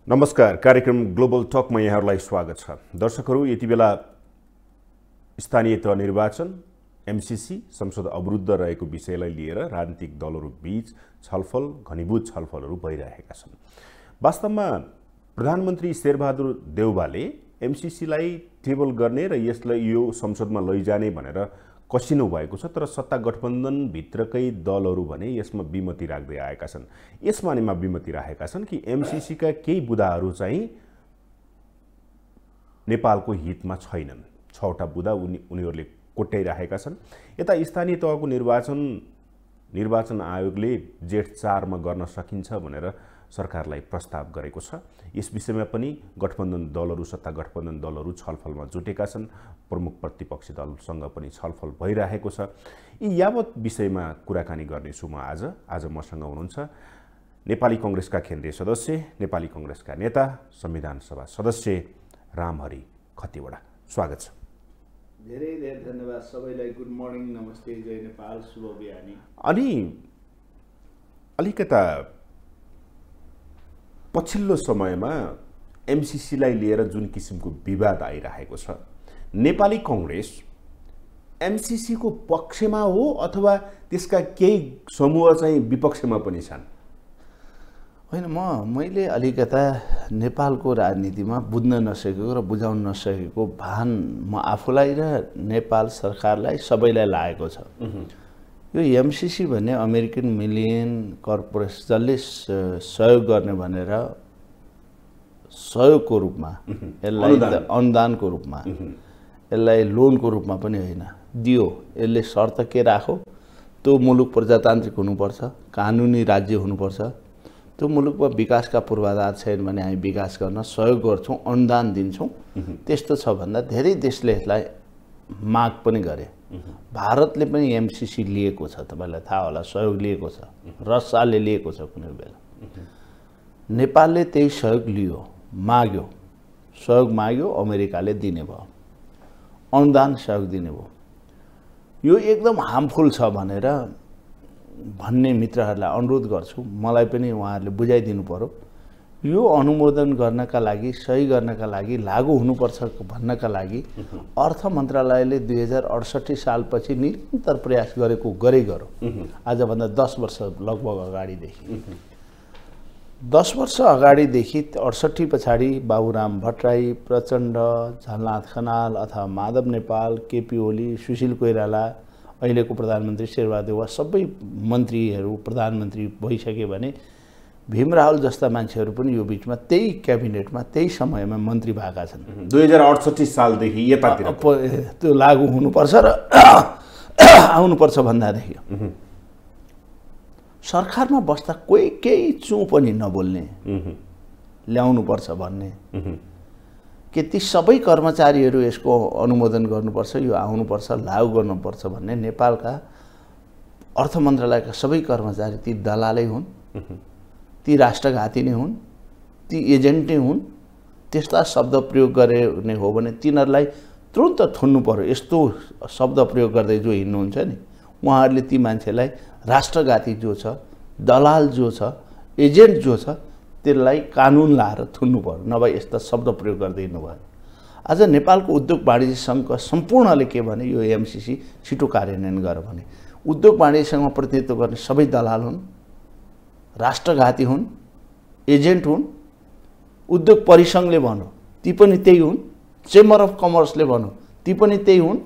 नमस्कार। कार्यक्रम ग्लोबल टकमा यहाँहरूलाई स्वागत छ। दर्शकहरू, यति बेला स्थानीय तह निर्वाचन एमसीसी संसद अवरुद्ध रहेको विषयलाई लिएर राजनीतिक दलहरू बीच छलफल, घनीभूत छलफलहरू भइरहेका छन्। वास्तवमा प्रधानमन्त्री शेरबहादुर देउवाले एमसीसीलाई टेबल गर्ने र यसलाई यो संसदमा लैजाने भनेर कसिनु भएको छ, तर सत्ता गठबन्धन भित्रकै दलहरू भने यसमा विमति राख्दै आएका छन्। यस मानेमा विमति राखेका छन् कि एमसीसी का केही बुदाहरू चाहिँ नेपालको हितमा छैनन्। 6वटा बुदा उनीहरूले कोट्याइराखेका छन्। यता स्थानीय तहको निर्वाचन आयोगले जेठ 4 मा गर्न सकिन्छ भनेर सरकारलाई प्रस्ताव गरेको छ। यस विषयमा पनि गठबन्धन दलहरू, सत्ता गठबन्धन दलहरू छलफलमा जुटेका छन्। प्रमुख प्रतिपक्षी दलसँग पनि छलफल भइरहेको छ। यी यावत विषयमा कुराकानी गर्नेछु म आज मसँग हुनुहुन्छ नेपाली कांग्रेसका केन्द्रीय सदस्य, नेपाली कांग्रेसका नेता, संविधान सभा सदस्य रामहरि खतिवडा। स्वागत छ। धेरै धेरै धन्यवाद सबैलाई। गुड मर्निङ, नमस्ते, जय नेपाल, शुभ बिहानी। अनि अलिकता पछिल्लो समयमा एमसीसीलाई लिएर जुन किसिमको विवाद आइरहेको छ, नेपाली कांग्रेस एमसीसी को पक्षमा हो अथवा त्यसका केही समूह चाहिँ विपक्षमा पनि छन्? होइन, मैले अलिकता नेपालको राजनीतिमा बुझ्न नसकेको र बुझाउन नसकेको भान म आफूलाई र नेपाल सरकारलाई सबैलाई लागेको छ। यो एमसीसी भन्ने अमेरिकन मिलियन कर्पोरेसन जसले सहयोग गर्ने भनेर सहयोगको रूपमा, यसलाई अनुदानको रूपमा, यसलाई लोनको रूपमा पनि होइन दियो। यसले शर्त के राख्यो? त्यो मुलुक प्रजातान्त्रिक हुनुपर्छ, कानुनी राज्य हुनुपर्छ, त्यो मुलुकमा विकासका पूर्वाधार छैन भने हामी विकास गर्न सहयोग गर्छौँ, अनुदान दिन्छौँ। त्यस्तो छ भन्दा धेरै देशले यसलाई माग पनि गरे। भारतले पनि एमसीसी लिएको छ, तपाईलाई थाहा होला, सहयोग लिएको छ, रसियाले लिएको छ कुनै बेला। नेपालले त्यही सहयोग लियो, माग्यो, सहयोग माग्यो, अमेरिकाले दिने भयो, अनुदान सहयोग दिने भयो। यो एकदम हार्मफुल छ भनेर भन्ने मित्रहरूलाई अनुरोध गर्छु, मलाई पनि उहाँहरूले बुझाइदिनु पर्यो। यो अनुमोदन गर्नका लागि, सही गर्नका लागि, लागू हुनुपर्छ भन्नका लागि अर्थ मन्त्रालयले 2068 सालपछि निरन्तर प्रयास गरेको गरो। आजभन्दा 10 वर्ष लगभग अगाडिदेखि, 10 वर्ष अगाडिदेखि 68 पछाडि बाबुराम भट्टराई, प्रचण्ड, झलनाथ खनाल अथवा माधव नेपाल, केपी ओली, सुशील कोइराला, अहिलेको प्रधानमन्त्री शेरबहादुर देउवा सबै मन्त्रीहरू प्रधानमन्त्री भइसके भने भीमरावल जस्ता मान्छेहरू पनि यो बीचमा त्यही क्याबिनेटमा त्यही समयमा मन्त्री भएका छन्। 2068 सालदेखि यतातिर त्यो लागू हुनुपर्छ र आउनुपर्छ भन्दादेखि सरकारमा बस्दा कोही केही चुँ पनि नबोल्ने, ल्याउनुपर्छ भन्ने के ती सबै कर्मचारीहरू यसको अनुमोदन गर्नुपर्छ, यो आउनुपर्छ, लागू गर्नुपर्छ भन्ने नेपालका अर्थ मन्त्रालयका सबै कर्मचारी ती दलालै हुन्, ती राष्ट्रघाती नै हुन्, ती एजेन्ट नै हुन्। त्यस्ता शब्द प्रयोग गर्ने हो भने तिनीहरूलाई तुरुन्त थुन्नु पर्यो। यस्तो शब्द प्रयोग गर्दै जो हिँड्नुहुन्छ नि, उहाँहरूले ती मान्छेलाई राष्ट्रघाती जो छ, दलाल जो छ, एजेन्ट जो छ, त्यसलाई कानुन लाएर थुन्नु पर्यो, नभए यस्ता शब्द प्रयोग गर्दै हिँड्नुभयो। आज नेपालको उद्योग वाणिज्य सङ्घका सम्पूर्णले के भने यो एमसीसी छिटो कार्यान्वयन गर भने। उद्योग वाणिज्य सङ्घमा प्रतिनिधित्व गर्ने सबै दलाल हुन्, राष्ट्रघाती हुन्, एजेन्ट हुन्। उद्योग परिसङ्घले भनौँ ती पनि त्यही हुन्, चेम्बर अफ कमर्सले भनौँ ती पनि त्यही हुन्।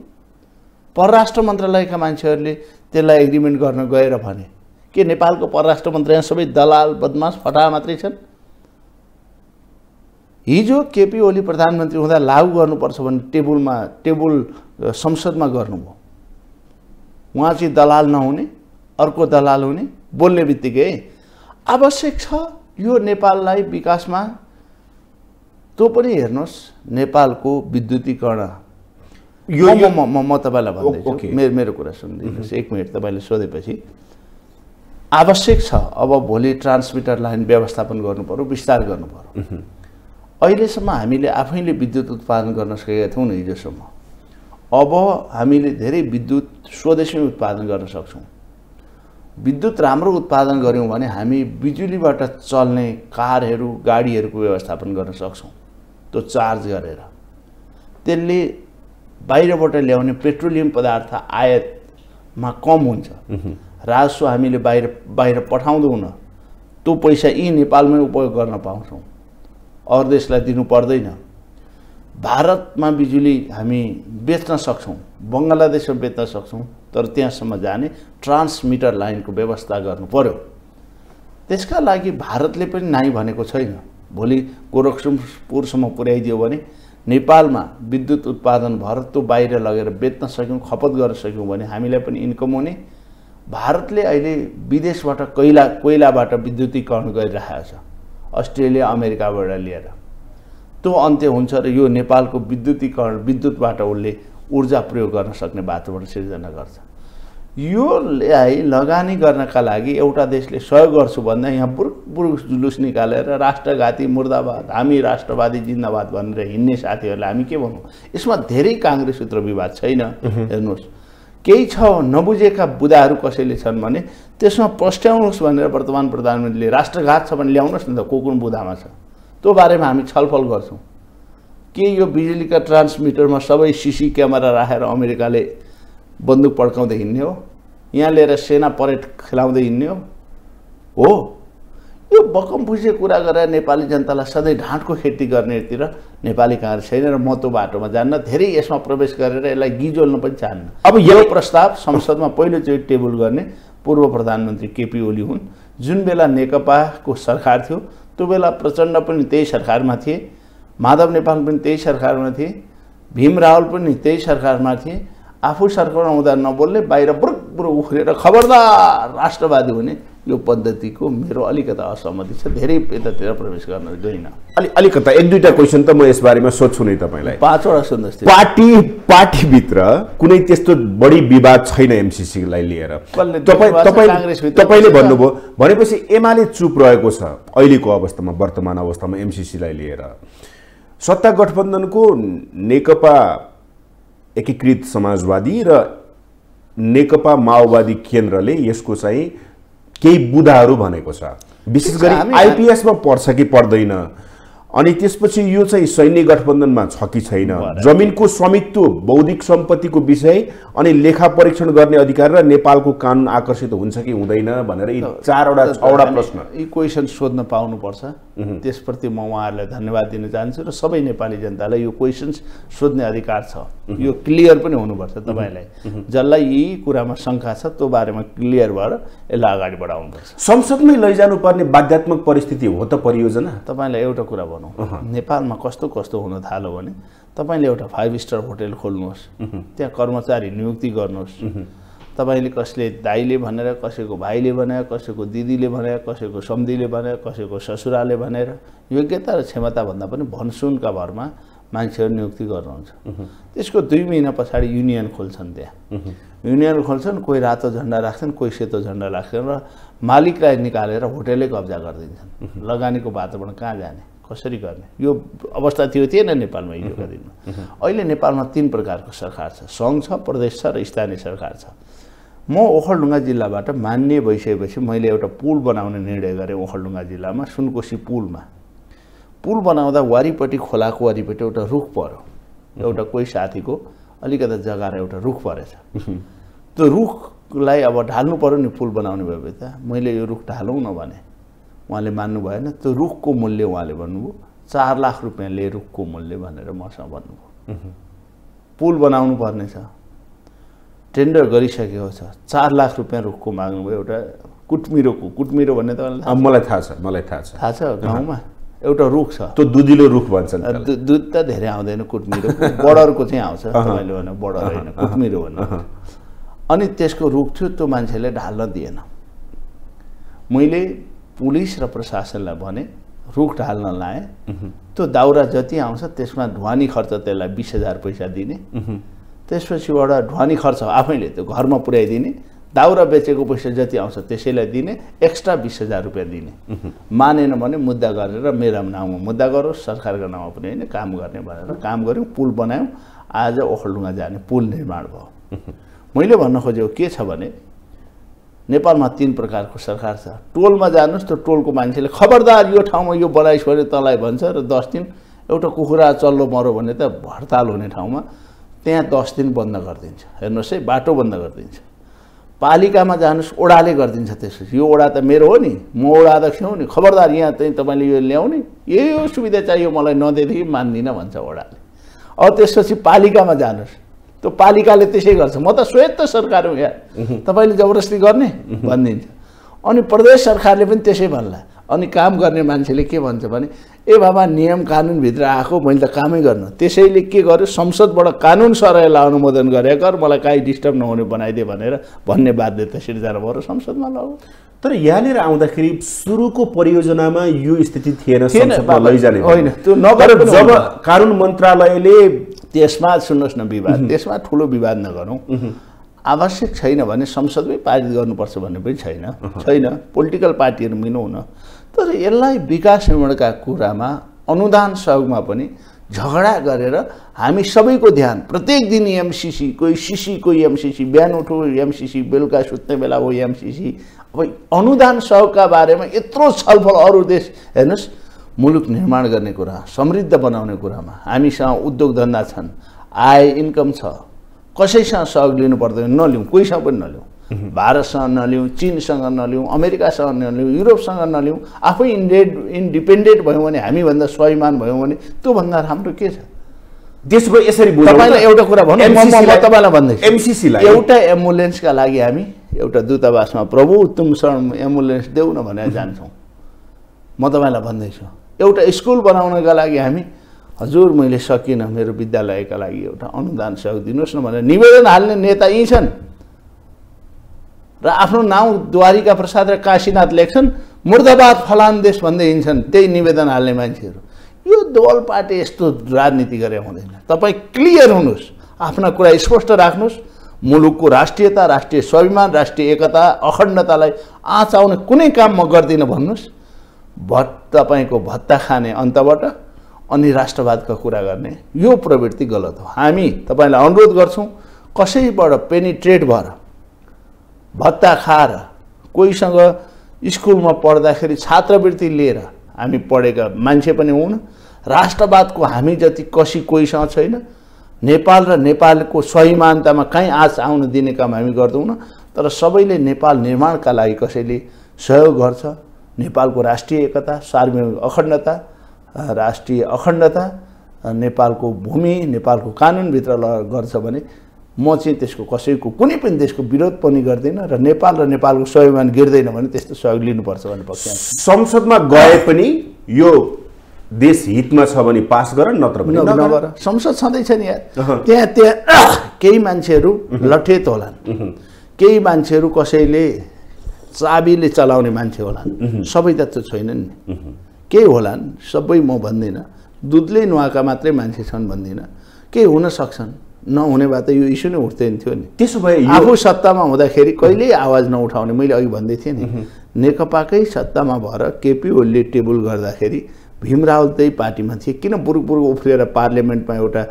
परराष्ट्र मन्त्रालयका मान्छेहरूले त्यसलाई एग्रिमेन्ट गर्न गएर भने के नेपालको परराष्ट्र मन्त्रालय सबै दलाल, बदमास, फटाहा मात्रै छन्? हिजो केपी ओली प्रधानमन्त्री हुँदा लागू गर्नुपर्छ भने टेबल संसदमा गर्नुभयो। उहाँ चाहिँ दलाल नहुने, अर्को दलाल हुने, बोल्ने बित्तिकै आवश्यक छ यो नेपाललाई विकासमा। त्यो पनि हेर्नुहोस्, नेपालको विद्युतीकरण म तपाईँलाई भन्दैछु, मेरो कुरा सुनिदिनुहोस् 1 मिनट। तपाईँले सोधेपछि आवश्यक छ अब भोलि ट्रान्समिटर लाइन व्यवस्थापन गर्नु पर्यो, विस्तार गर्नु पर्यो। अहिलेसम्म हामीले आफैले विद्युत उत्पादन गर्न सकेका थियौँ हिजोसम्म। अब हामीले धेरै विद्युत स्वदेशमै उत्पादन गर्न सक्छौँ। विद्युत राम्रो उत्पादन गऱ्यौँ भने हामी बिजुलीबाट चल्ने कारहरू गाडीहरूको व्यवस्थापन गर्न सक्छौँ त्यो चार्ज गरेर। त्यसले बाहिरबाट ल्याउने पेट्रोलियम पदार्थ आयातमा कम हुन्छ, राजस्व हामीले बाहिर पठाउँदैनौँ, त्यो पैसा यी नेपालमै उपयोग गर्न पाउँछौँ, अरू देशलाई दिनु पर्दैन। भारतमा बिजुली हामी बेच्न सक्छौँ, बङ्गलादेशमा बेच्न सक्छौँ, तर त्यहाँसम्म जाने ट्रान्समिटर लाइनको व्यवस्था गर्नु पर्यो। त्यसका लागि भारतले पनि नाइ भनेको छैन। भोलि गोरखपुरसम्म पुर्याइदियो भने नेपालमा विद्युत उत्पादन भएर त्यो बाहिर लगेर बेच्न सक्यौँ, खपत गर्न सक्यौँ भने हामीलाई पनि इन्कम हुने। भारतले अहिले विदेशबाट कोइलाबाट विद्युतीकरण गरिरहेको छ, अस्ट्रेलिया अमेरिकाबाट लिएर। त्यो अन्त्य हुन्छ र यो नेपालको विद्युतीकरण विद्युतबाट उसले ऊर्जा प्रयोग गर्न सक्ने वातावरण सिर्जना गर्छ। योलाई लगानी गर्नका लागि एउटा देशले सहयोग गर्छु भन्दा यहाँ बुरुक जुलुस निकालेर राष्ट्रघाती मुर्दाबाद, हामी राष्ट्रवादी जिन्दाबाद भनेर हिँड्ने साथीहरूलाई हामी के भनौँ? यसमा धेरै काङ्ग्रेसभित्र विवाद छैन। हेर्नुहोस्, केही छ नबुझेका बुदाहरू कसैले छन् भने त्यसमा प्रस्ट्याउनुहोस् भनेर वर्तमान प्रधानमन्त्रीले राष्ट्रघात छ भने ल्याउनुहोस् न त, को कुन बुदामा छ त्यो बारेमा हामी छलफल गर्छौँ। के यो बिजुलीका ट्रान्समिटरमा सबै सिसी क्यामेरा राखेर अमेरिकाले बन्दुक पड्काउँदै हिँड्ने हो? यहाँ लिएर सेना परेड खेलाउँदै हिँड्ने हो? यो बकम बुझे कुरा गरेर नेपाली जनतालाई सधैँ ढाँटको खेती गर्नेतिर नेपाली काङ्ग्रेस छैन र म त्यो बाटोमा जान्न। धेरै यसमा प्रवेश गरेर यसलाई गिजोल्न पनि चाहन्न। अब यो प्रस्ताव संसदमा पहिलोचोटि टेबल गर्ने पूर्व प्रधानमन्त्री केपी ओली हुन्। जुन बेला नेकपाको सरकार थियो त्यो बेला प्रचण्ड पनि त्यही सरकारमा थिए, माधव नेपाल पनि त्यही सरकारमा थिए, भीम रावल पनि त्यही सरकारमा थिए। आफू सरकारमा हुँदा नबोल्ने, बाहिर बुरुक उफ्रेर खबरदार राष्ट्रवादी हुने यो पद्धतिको मेरो अलिकता असहमति छ। धेरै यतातिर प्रवेश गर्न गइन। अलिकता एक दुईटा क्वेसन त म यसबारेमा सोध्छु नै तपाईँलाई। 5 वटा सुन्नुहोस्। पार्टीभित्र कुनै त्यस्तो बढी विवाद छैन एमसीसीलाई लिएर? तपाईँले भन्नुभयो भनेपछि एमाले चुप रहेको छ अहिलेको अवस्थामा, वर्तमान अवस्थामा एमसीसीलाई लिएर। सत्ता गठबन्धनको नेकपा एकीकृत समाजवादी र नेकपा माओवादी केन्द्रले यसको चाहिँ केही बुदाहरू भनेको छ, विशेष गरी आइपीएसमा पर्छ कि पर्दैन, अनि त्यसपछि यो चाहिँ सैन्य गठबन्धनमा छ कि छैन, जमिनको स्वामित्व, बौद्धिक सम्पत्तिको विषय अनि लेखा परीक्षण गर्ने अधिकार र नेपालको कानुन आकर्षित हुन्छ कि हुँदैन भनेर यी 4वटा 6वटा प्रश्न यी क्वेसन सोध्न पाउनुपर्छ। त्यसप्रति म उहाँहरूलाई धन्यवाद दिन चाहन्छु र सबै नेपाली जनतालाई यो क्वेसन सोध्ने अधिकार छ। यो क्लियर पनि हुनुपर्छ। तपाईँलाई जसलाई यी कुरामा शङ्का छ त्यो बारेमा क्लियर भएर यसलाई अगाडि बढाउनुपर्छ। संसदमै लैजानुपर्ने बाध्यात्मक परिस्थिति हो त परियोजना? तपाईँलाई एउटा कुरा भनौँ, नेपालमा कस्तो हुन थाल्यो भने तपाईँले एउटा 5 स्टार होटल खोल्नुहोस्, त्यहाँ कर्मचारी नियुक्ति गर्नुहोस्, तपाईँले कसले दाइले भनेर, कसैको भाइले भनेर, कसैको दिदीले भनेर, कसैको सम्धीले भनेर, कसैको ससुराले भनेर योग्यता र क्षमताभन्दा पनि भनसुनका भरमा मान्छेहरू नियुक्ति गर्नुहुन्छ। त्यसको 2 महिना पछाडि युनियन खोल्छन्। त्यहाँ युनियन खोल्छन्, कोही रातो झन्डा राख्छन्, कोही सेतो झन्डा राख्छन् र मालिकलाई निकालेर होटलै कब्जा गरिदिन्छन्। लगानीको वातावरण कहाँ जाने, कसरी गर्ने? यो अवस्था थिएन नेपालमा हिजोका दिनमा। अहिले नेपालमा 3 प्रकारको सरकार छ, सङ्घ छ, प्रदेश छ र स्थानीय सरकार छ। म ओखलढुङ्गा जिल्लाबाट मान्य भइसकेपछि मैले एउटा पुल बनाउने निर्णय गरेँ ओखलढुङ्गा जिल्लामा, सुनकोशी पुलमा। पुल बनाउँदा वारिपट्टि, खोलाको वारिपट्टि एउटा रुख पर्यो, एउटा कोही साथीको अलिकता जग्गा र एउटा रुख परेछ। त्यो रुखलाई अब ढाल्नु पर्यो नि पुल बनाउने भए त मैले यो रुख ढालौँ न भने उहाँले मान्नु भएन। त्यो रुखको मूल्य उहाँले भन्नुभयो 4 लाख रुपियाँले रुखको मूल्य भनेर मसँग भन्नुभयो। पुल बनाउनु पर्ने छ, टेन्डर गरिसकेको छ, 4 लाख रुपियाँ रुखको माग्नुभयो। एउटा कुटमिरो भन्ने त मलाई थाहा छ गाउँमा एउटा रुख छ, त्यो दुधिलो रुख भन्छन्। दुध त धेरै आउँदैन, कुटमिरो बडरको चाहिँ आउँछ। तपाईँले भने बडर होइन, कुटमिरो भन्नु। अनि त्यसको रुख थियो, त्यो मान्छेले ढाल्न दिएन। मैले पुलिस र प्रशासनलाई भने रुख ढाल्न लाएँ, त्यो दाउरा जति आउँछ त्यसमा ढुवानी खर्च त्यसलाई 20,000 पैसा दिने, त्यसपछिबाट ढुवानी खर्च आफैले त्यो घरमा पुर्याइदिने, दाउरा बेचेको पैसा जति आउँछ त्यसैलाई दिने, एक्स्ट्रा 20,000 रुपियाँ दिने। मानेन भने मुद्दा गरेर मेरो नाउँमा मुद्दा गरोस्, सरकारको नाउँमा पनि होइन, काम गर्ने भनेर काम गऱ्यौँ, पुल बनायौँ। आज ओखलढुङ्गा जाने पुल निर्माण भयो। मैले भन्न खोजेको के छ भने नेपालमा 3 प्रकारको सरकार छ। टोलमा जानुस् त टोलको मान्छेले खबरदार यो ठाउँमा यो बनाइस् भने तँलाई भन्छ र 10 दिन एउटा कुखुरा चल्लो मरो भने त हडताल हुने ठाउँमा त्यहाँ 10 दिन बन्द गरिदिन्छ। हेर्नुहोस् है, बाटो बन्द गरिदिन्छ। पालिकामा जानुस् ओडाले गरिदिन्छ त्यसपछि, यो ओडा त मेरो हो नि, म ओडा अध्यक्ष हो नि, खबरदार यहाँ चाहिँ तपाईँले यो ल्याउने, यो सुविधा चाहियो मलाई नदिएदेखि मान्दिनँ भन्छ ओडाले। अब त्यसपछि पालिकामा जानुस्, त्यो पालिकाले त्यसै गर्छ, म त स्वायत्त सरकार हो यहाँ, तपाईँले जबरजस्ती गर्ने भनिदिन्छ। अनि प्रदेश सरकारले पनि त्यसै भन्ला। अनि काम गर्ने मान्छेले के भन्छ भने ए बाबा नियम कानुनभित्र आएको मैले त कामै गर्नु, त्यसैले के गर्यो संसदबाट कानुन सरायलाई अनुमोदन गरे कर, मलाई काहीँ डिस्टर्ब नहुने बनाइदिए भनेर भन्ने बाध्यता सिर्जना भयो र संसदमा लग्यो। तर यहाँनिर आउँदाखेरि सुरुको परियोजनामा यो स्थिति थिएन, संसदमा लैजाने होइन, त्यो नगर जब कानुन मन्त्रालयले त्यसमा सुन्नुहोस् न विवाद, त्यसमा ठुलो विवाद नगरौँ। आवश्यक छैन भने संसदमै पारित गर्नुपर्छ भन्ने पनि छैन, पोलिटिकल पार्टीहरू मिलाउन। तर यसलाई विकास निर्माणका कुरामा अनुदान सहयोगमा पनि झगडा गरेर हामी सबैको ध्यान प्रत्येक दिन एमसीसी, कोही सीसी कोही एमसीसी, बिहान उठो एमसीसी, बेलुका सुत्ने बेला हो एमसीसी। अब अनुदान सहयोगका बारेमा यत्रो छलफल अरू देश हेर्नुहोस्, मुलुक निर्माण गर्ने कुरा, समृद्ध बनाउने कुरामा हामीसँग उद्योग धन्दा छन्, आय इन्कम छ, कसैसँग सहयोग लिनु पर्दैन, नलिउँ, कोहीसँग पनि नलिउँ, भारतसँग नलिउँ, चीनसँग नलिउँ, अमेरिकासँग नलिउँ, युरोपसँग नलिउँ, आफै इन्डिपेन्डेन्ट भयौँ भने, हामीभन्दा स्वाभिमान भयौँ भने त्योभन्दा राम्रो के छ? त्यसो भए यसरी बुझौँ। तपाईँलाई एउटा कुरा भन्नु, म तपाईँलाई भन्दैछु, एमसीसीलाई एउटा एम्बुलेन्सका लागि हामी एउटा दूतावासमा प्रभु तुमसँग एम्बुलेन्स देऊ न भनेर जान्छौँ। म तपाईँलाई भन्दैछु, एउटा स्कुल बनाउनका लागि हामी हजुर मैले सकिनँ, मेरो विद्यालयका लागि एउटा अनुदान सहयोग दिनुहोस् न भनेर निवेदन हाल्ने नेता यी छन् र आफ्नो नाउँ द्वारिका प्रसाद र काशीनाथ लेख्छन्, मुर्दाबाद फलान देश भन्दै हिँड्छन् त्यही निवेदन हाल्ने मान्छेहरू। यो दल पार्टी यस्तो राजनीति गरे हुँदैन। तपाईँ क्लियर हुनुहोस्, आफ्ना कुरा स्पष्ट राख्नुहोस्, मुलुकको राष्ट्रियता, राष्ट्रिय स्वाभिमान, राष्ट्रिय एकता, अखण्डतालाई आँच आउने कुनै काम म गर्दिनँ भन्नुहोस्। तपाईँको भत्ता खाने अन्तबाट अनि राष्ट्रवादका कुरा गर्ने यो प्रवृत्ति गलत हो। हामी तपाईँलाई अनुरोध गर्छौँ, कसैबाट पेनिट्रेट भएर भत्ता खाएर कोहीसँग स्कुलमा पढ्दाखेरि छात्रवृत्ति लिएर हामी पढेका मान्छे पनि हुन्, राष्ट्रवादको हामी जति कसी कोहीसँग छैन। नेपाल र नेपालको स्वाभिमानतामा कहीँ आँच आउन दिने काम हामी गर्दैनौँ। तर सबैले नेपाल निर्माणका लागि कसैले सहयोग गर्छ, नेपालको राष्ट्रिय एकता, सार्वभौमिक अखण्डता, राष्ट्रिय अखण्डता, नेपालको भूमि, नेपालको कानुनभित्र गर्छ भने म चाहिँ त्यसको कसैको कुनै पनि देशको विरोध पनि गर्दिनँ र नेपालको स्वाभिमान गिर्दैन भने त्यस्तो सहयोग लिनुपर्छ भन्ने पक्षमा। संसदमा गए पनि यो देश हितमा छ भने पास गर, नत्र भने नगर। संसद छँदैछ नि यार, त्यहाँ केही मान्छेहरू लठेत होलान्, केही मान्छेहरू कसैले चाबीले चलाउने मान्छे होलान्, सबै त छैनन् नि, केही होलान्, सबै म भन्दिनँ, दुधले नुहाएका मात्रै मान्छे छन् भन्दिनँ, केही हुन सक्छन्, नहुने भए त यो इस्यु नै उठ्दैन थियो नि। त्यसो भए आफू सत्तामा हुँदाखेरि कहिल्यै आवाज नउठाउने, मैले अघि भन्दै थिएँ नि, नेकपाकै सत्तामा भएर केपी ओलीले टेबल गर्दाखेरि भीम रावल त्यही पार्टीमा थिए, किन बुरुक उफ्रिएर पार्लियामेन्टमा एउटा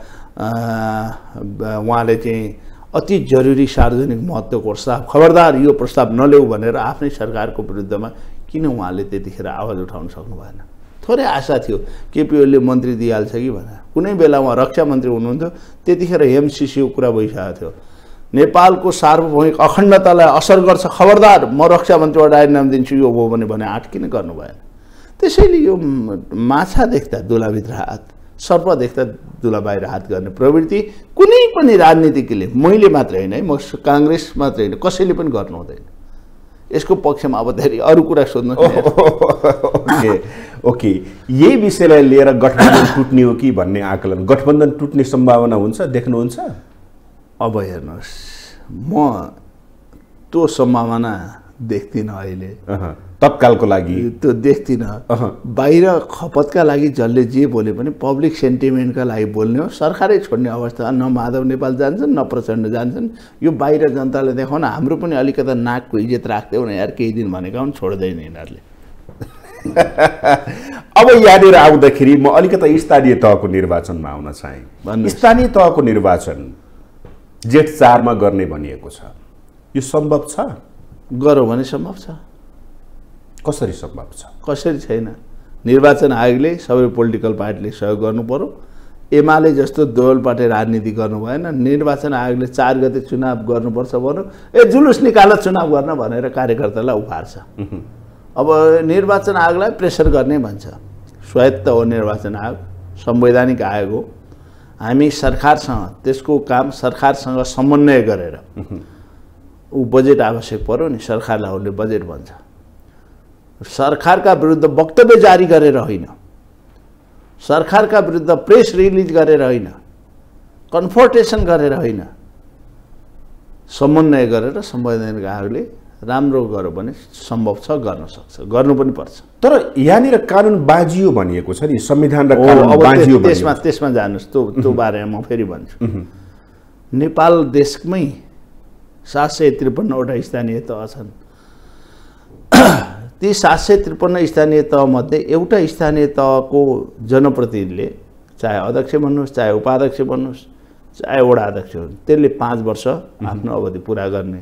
उहाँले चाहिँ अति जरुरी सार्वजनिक महत्त्वको प्रस्ताव, खबरदार यो प्रस्ताव नल्याऊ भनेर आफ्नै सरकारको विरुद्धमा किन उहाँले त्यतिखेर आवाज उठाउन सक्नु भएन? थोरै आशा थियो केपी ओलीले मन्त्री दिइहाल्छ कि भनेर। कुनै बेला उहाँ रक्षा मन्त्री हुनुहुन्थ्यो, त्यतिखेर एमसीसीको कुरा भइसकेको थियो, नेपालको सार्वभौमिक अखण्डतालाई असर गर्छ, खबरदार म रक्षा मन्त्रीबाट राजीनामा दिन्छु यो हो भने आँट किन गर्नु भएन? त्यसैले यो माछा देख्दा दुलाभित्र हात, सर्प देख्दा दुला बाहिर हात गर्ने प्रवृत्ति कुनै पनि राजनीतिकले, मैले मात्र होइन है, म काङ्ग्रेस मात्र होइन, कसैले पनि गर्नु हुँदैन। यसको पक्षमा अब धेरै अरू कुरा सोध्नु। ओके, यही विषयलाई लिएर गठबन्धन टुट्ने हो कि भन्ने आकलन, गठबन्धन टुट्ने सम्भावना हुन्छ देख्नुहुन्छ? अब हेर्नुहोस्, म त्यो सम्भावना देख्दिनँ अहिले, तत्कालको लागि त्यो देख्दिनँ। बाहिर खपतका लागि जसले जे बोले पनि पब्लिक सेन्टिमेन्टका लागि बोल्ने हो, सरकारै छोड्ने अवस्था। न माधव नेपाल जान्छन्, न प्रचण्ड जान्छन्। यो बाहिर जनताले देखाउन हाम्रो पनि अलिकता नाकको इज्जत राख्दैौ न यार, केही दिन भनेका पनि छोड्दैन यिनीहरूले। अब यहाँनिर आउँदाखेरि म अलिकता स्थानीय तहको निर्वाचनमा आउन चाहेँ। स्थानीय तहको निर्वाचन जेठ 4 मा गर्ने भनिएको छ, यो सम्भव छ? गरौँ भने सम्भव छ। कसरी सम्भव छ? कसरी छैन। निर्वाचन आयोगले सबै पोलिटिकल पार्टीले सहयोग गर्नु पर्यो। एमाले जस्तो दोलपाटे राजनीति गर्नु भएन। निर्वाचन आयोगले 4 गते चुनाव गर्नुपर्छ भन्नु, जुलुस निकाल चुनाव गर्न भनेर कार्यकर्तालाई उफार्छ। अब निर्वाचन आयोगलाई प्रेसर गर्ने भन्छ। स्वायत्त हो निर्वाचन आयोग, संवैधानिक आयोग हो। हामी सरकारसँग, त्यसको काम सरकारसँग समन्वय गरेर ऊ बजेट आवश्यक पर्यो नि, सरकारलाई उसले बजेट भन्छ। सरकारका विरुद्ध वक्तव्य जारी गरेर होइन, सरकारका विरुद्ध प्रेस रिलिज गरेर होइन, कन्फर्टेसन गरेर होइन, समन्वय गरेर संवैधानिक आयोगले राम्रो गर्यो भने सम्भव छ, गर्न सक्छ, गर्नु पनि पर्छ। तर यहाँनिर कानुन बाजियो भनिएको छ नि, संविधान र कानुन बाजियो त्यसमा त्यसमा जानुस्, त्यो बारेमा म फेरि भन्छु। नेपाल देशमै 753 वटा स्थानीय तह छन्। ती 753 स्थानीय तहमध्ये एउटा स्थानीय तहको जनप्रतिनिधिले, चाहे अध्यक्ष भन्नुहोस्, चाहे उपाध्यक्ष भन्नुहोस्, चाहे वडा अध्यक्ष भन्नुहोस्, त्यसले 5 वर्ष आफ्नो अवधि पुरा गर्ने।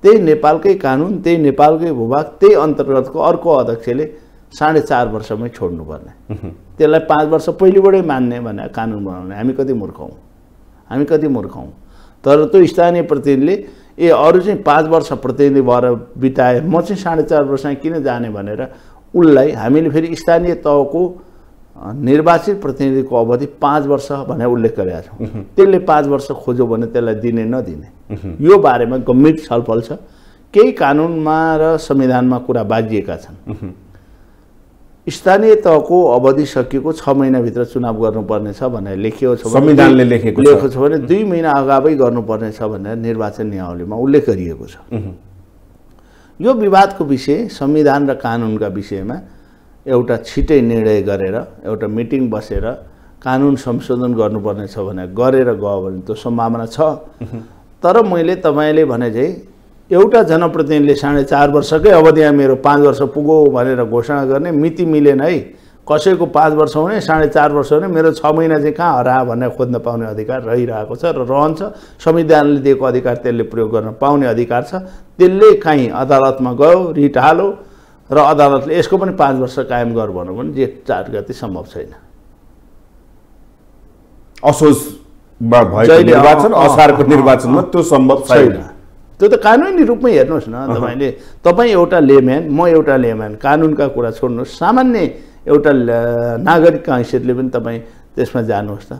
त्यही नेपालकै कानुन, त्यही नेपालकै भूभाग, त्यही अन्तर्गतको अर्को अध्यक्षले 4.5 वर्षमै छोड्नुपर्ने। त्यसलाई 5 वर्ष पहिलेबाटै मान्ने भने कानुन बनाउने। हामी कति मूर्ख हौँ, हामी कति मूर्ख हौँ। तर त्यो स्थानीय प्रतिनिधिले अरू चाहिँ 5 वर्ष प्रतिनिधि भएर बिताए, म चाहिँ 4.5 वर्ष किन जाने भनेर उसलाई हामीले फेरि स्थानीय तहको निर्वाचित प्रतिनिधिको अवधि 5 वर्ष भनेर उल्लेख गरेका छौँ। त्यसले 5 वर्ष खोज्यो भने त्यसलाई दिने नदिने, यो बारेमा गम्भीर छलफल छ। केही कानुनमा र संविधानमा कुरा बाजिएका छन्। स्थानीय तहको अवधि सकिएको 6 महिनाभित्र चुनाव गर्नुपर्ने छ भनेर लेखिएको छ, संविधानले लेखेको छ भने 2 महिना अगावै गर्नुपर्ने छ भनेर निर्वाचन नियमावलीमा उल्लेख गरिएको छ। यो विवादको विषय संविधान र कानुनका विषयमा एउटा छिटै निर्णय गरेर, एउटा मिटिङ बसेर कानुन संशोधन गर्नुपर्ने छ भने गरेर गयो भने त्यो सम्भावना छ। तर मैले तपाईँले भने चाहिँ एउटा जनप्रतिनिधिले 4.5 वर्षकै अवधिमा मेरो 5 वर्ष पुग्यो भनेर घोषणा गर्ने मिति मिलेन है। कसैको 5 वर्ष हुने, 4.5 वर्ष हुने, मेरो 6 महिना चाहिँ कहाँ हरायो भनेर खोज्न पाउने अधिकार रहिरहेको छ र रहन्छ। संविधानले दिएको अधिकार त्यसले प्रयोग गर्न पाउने अधिकार छ। त्यसले काहीँ अदालतमा गयो, रिट हाल्यो र अदालतले यसको पनि 5 वर्ष कायम गर भन्नु भने जेठ 4 गते सम्भव छैन। असोजमा भएको निर्वाचन, असारको निर्वाचनमा त्यो सम्भव छैन। त्यो त कानुनी रूपमै हेर्नुहोस् न तपाईँले। तपाईँ एउटा लेम्यान, म एउटा लेम्यान, कानुनका कुरा छोड्नुहोस्, सामान्य एउटा नागरिकका हैसियतले पनि तपाईँ त्यसमा जानुहोस् त।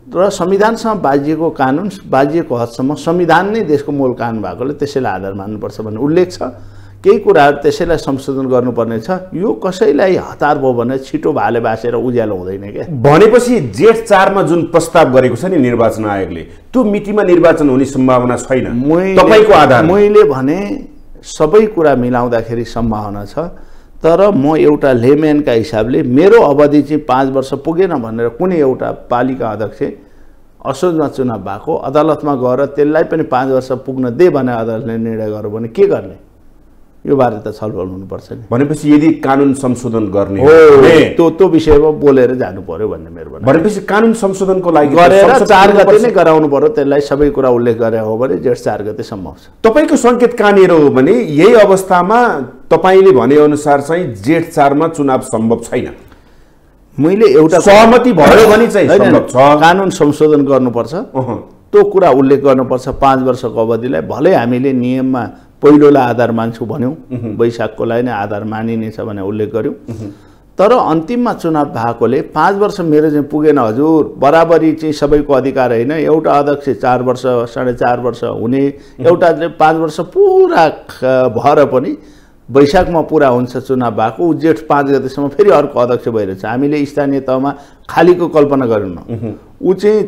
र संविधानसँग बाजिएको कानुन, बाजिएको हदसम्म संविधान नै देशको मूल कानुन भएकोले त्यसैलाई आधार मान्नुपर्छ भन्ने उल्लेख छ। केही कुराहरू त्यसैलाई संशोधन गर्नुपर्ने छ। यो कसैलाई हतार भयो भने छिटो भाले बासेर उज्यालो हुँदैन क्या। भनेपछि जेठ 4 मा जुन प्रस्ताव गरेको छ नि निर्वाचन आयोगले, त्यो मितिमा निर्वाचन हुने सम्भावना छैन तपाईको आधार? मैले भने सबै कुरा मिलाउँदाखेरि सम्भावना छ। तर म एउटा लेम्यानका हिसाबले मेरो अवधि चाहिँ 5 वर्ष पुगेन भनेर कुनै एउटा पालिका अध्यक्ष असोजमा चुनाव भएको, अदालतमा गएर त्यसलाई पनि 5 वर्ष पुग्न दे भने अदालतले निर्णय गर्यो भने के गर्ने? यो बारे त छलफल हुनुपर्छ नि। भनेपछि यदि कानुन संशोधन गर्ने हो त्यो विषयमा बोलेर जानु पर्यो भन्ने मेरो भनाइ। भनेपछि कानुन संशोधनको लागि गरेर 4 गते नै गराउनु पर्यो। त्यसलाई सबै कुरा उल्लेख गरे हो भने जेठ 4 गते सम्भव छ। तपाईको संकेत कहाँनिर हो भने यही अवस्थामा तपाईले भने अनुसार चाहिँ जेठ 4 मा चुनाव सम्भव छैन। मैले एउटा सहमति भयो भने चाहिँ सम्भव छ। कानुन संशोधन गर्नुपर्छ, त्यो कुरा उल्लेख गर्नुपर्छ। 5 वर्षको अवधिलाई भलै हामीले नियममा पहिलोलाई आधार मान्छु भन्यौँ, वैशाखकोलाई नै आधार मानिनेछ भने उल्लेख गर्यौँ। तर अन्तिममा चुनाव भएकोले 5 वर्ष मेरो चाहिँ पुगेन हजुर, बराबरी चाहिँ सबैको अधिकार होइन। एउटा अध्यक्ष 4 वर्ष 4.5 वर्ष हुने, एउटाले 5 वर्ष पुरा भएर पनि वैशाखमा पुरा हुन्छ चुनाव भएको, ऊ जेठ 5 गतेसम्म फेरि अर्को अध्यक्ष भइरहेछ। हामीले स्थानीय तहमा खालीको कल्पना गरौँ न, ऊ चाहिँ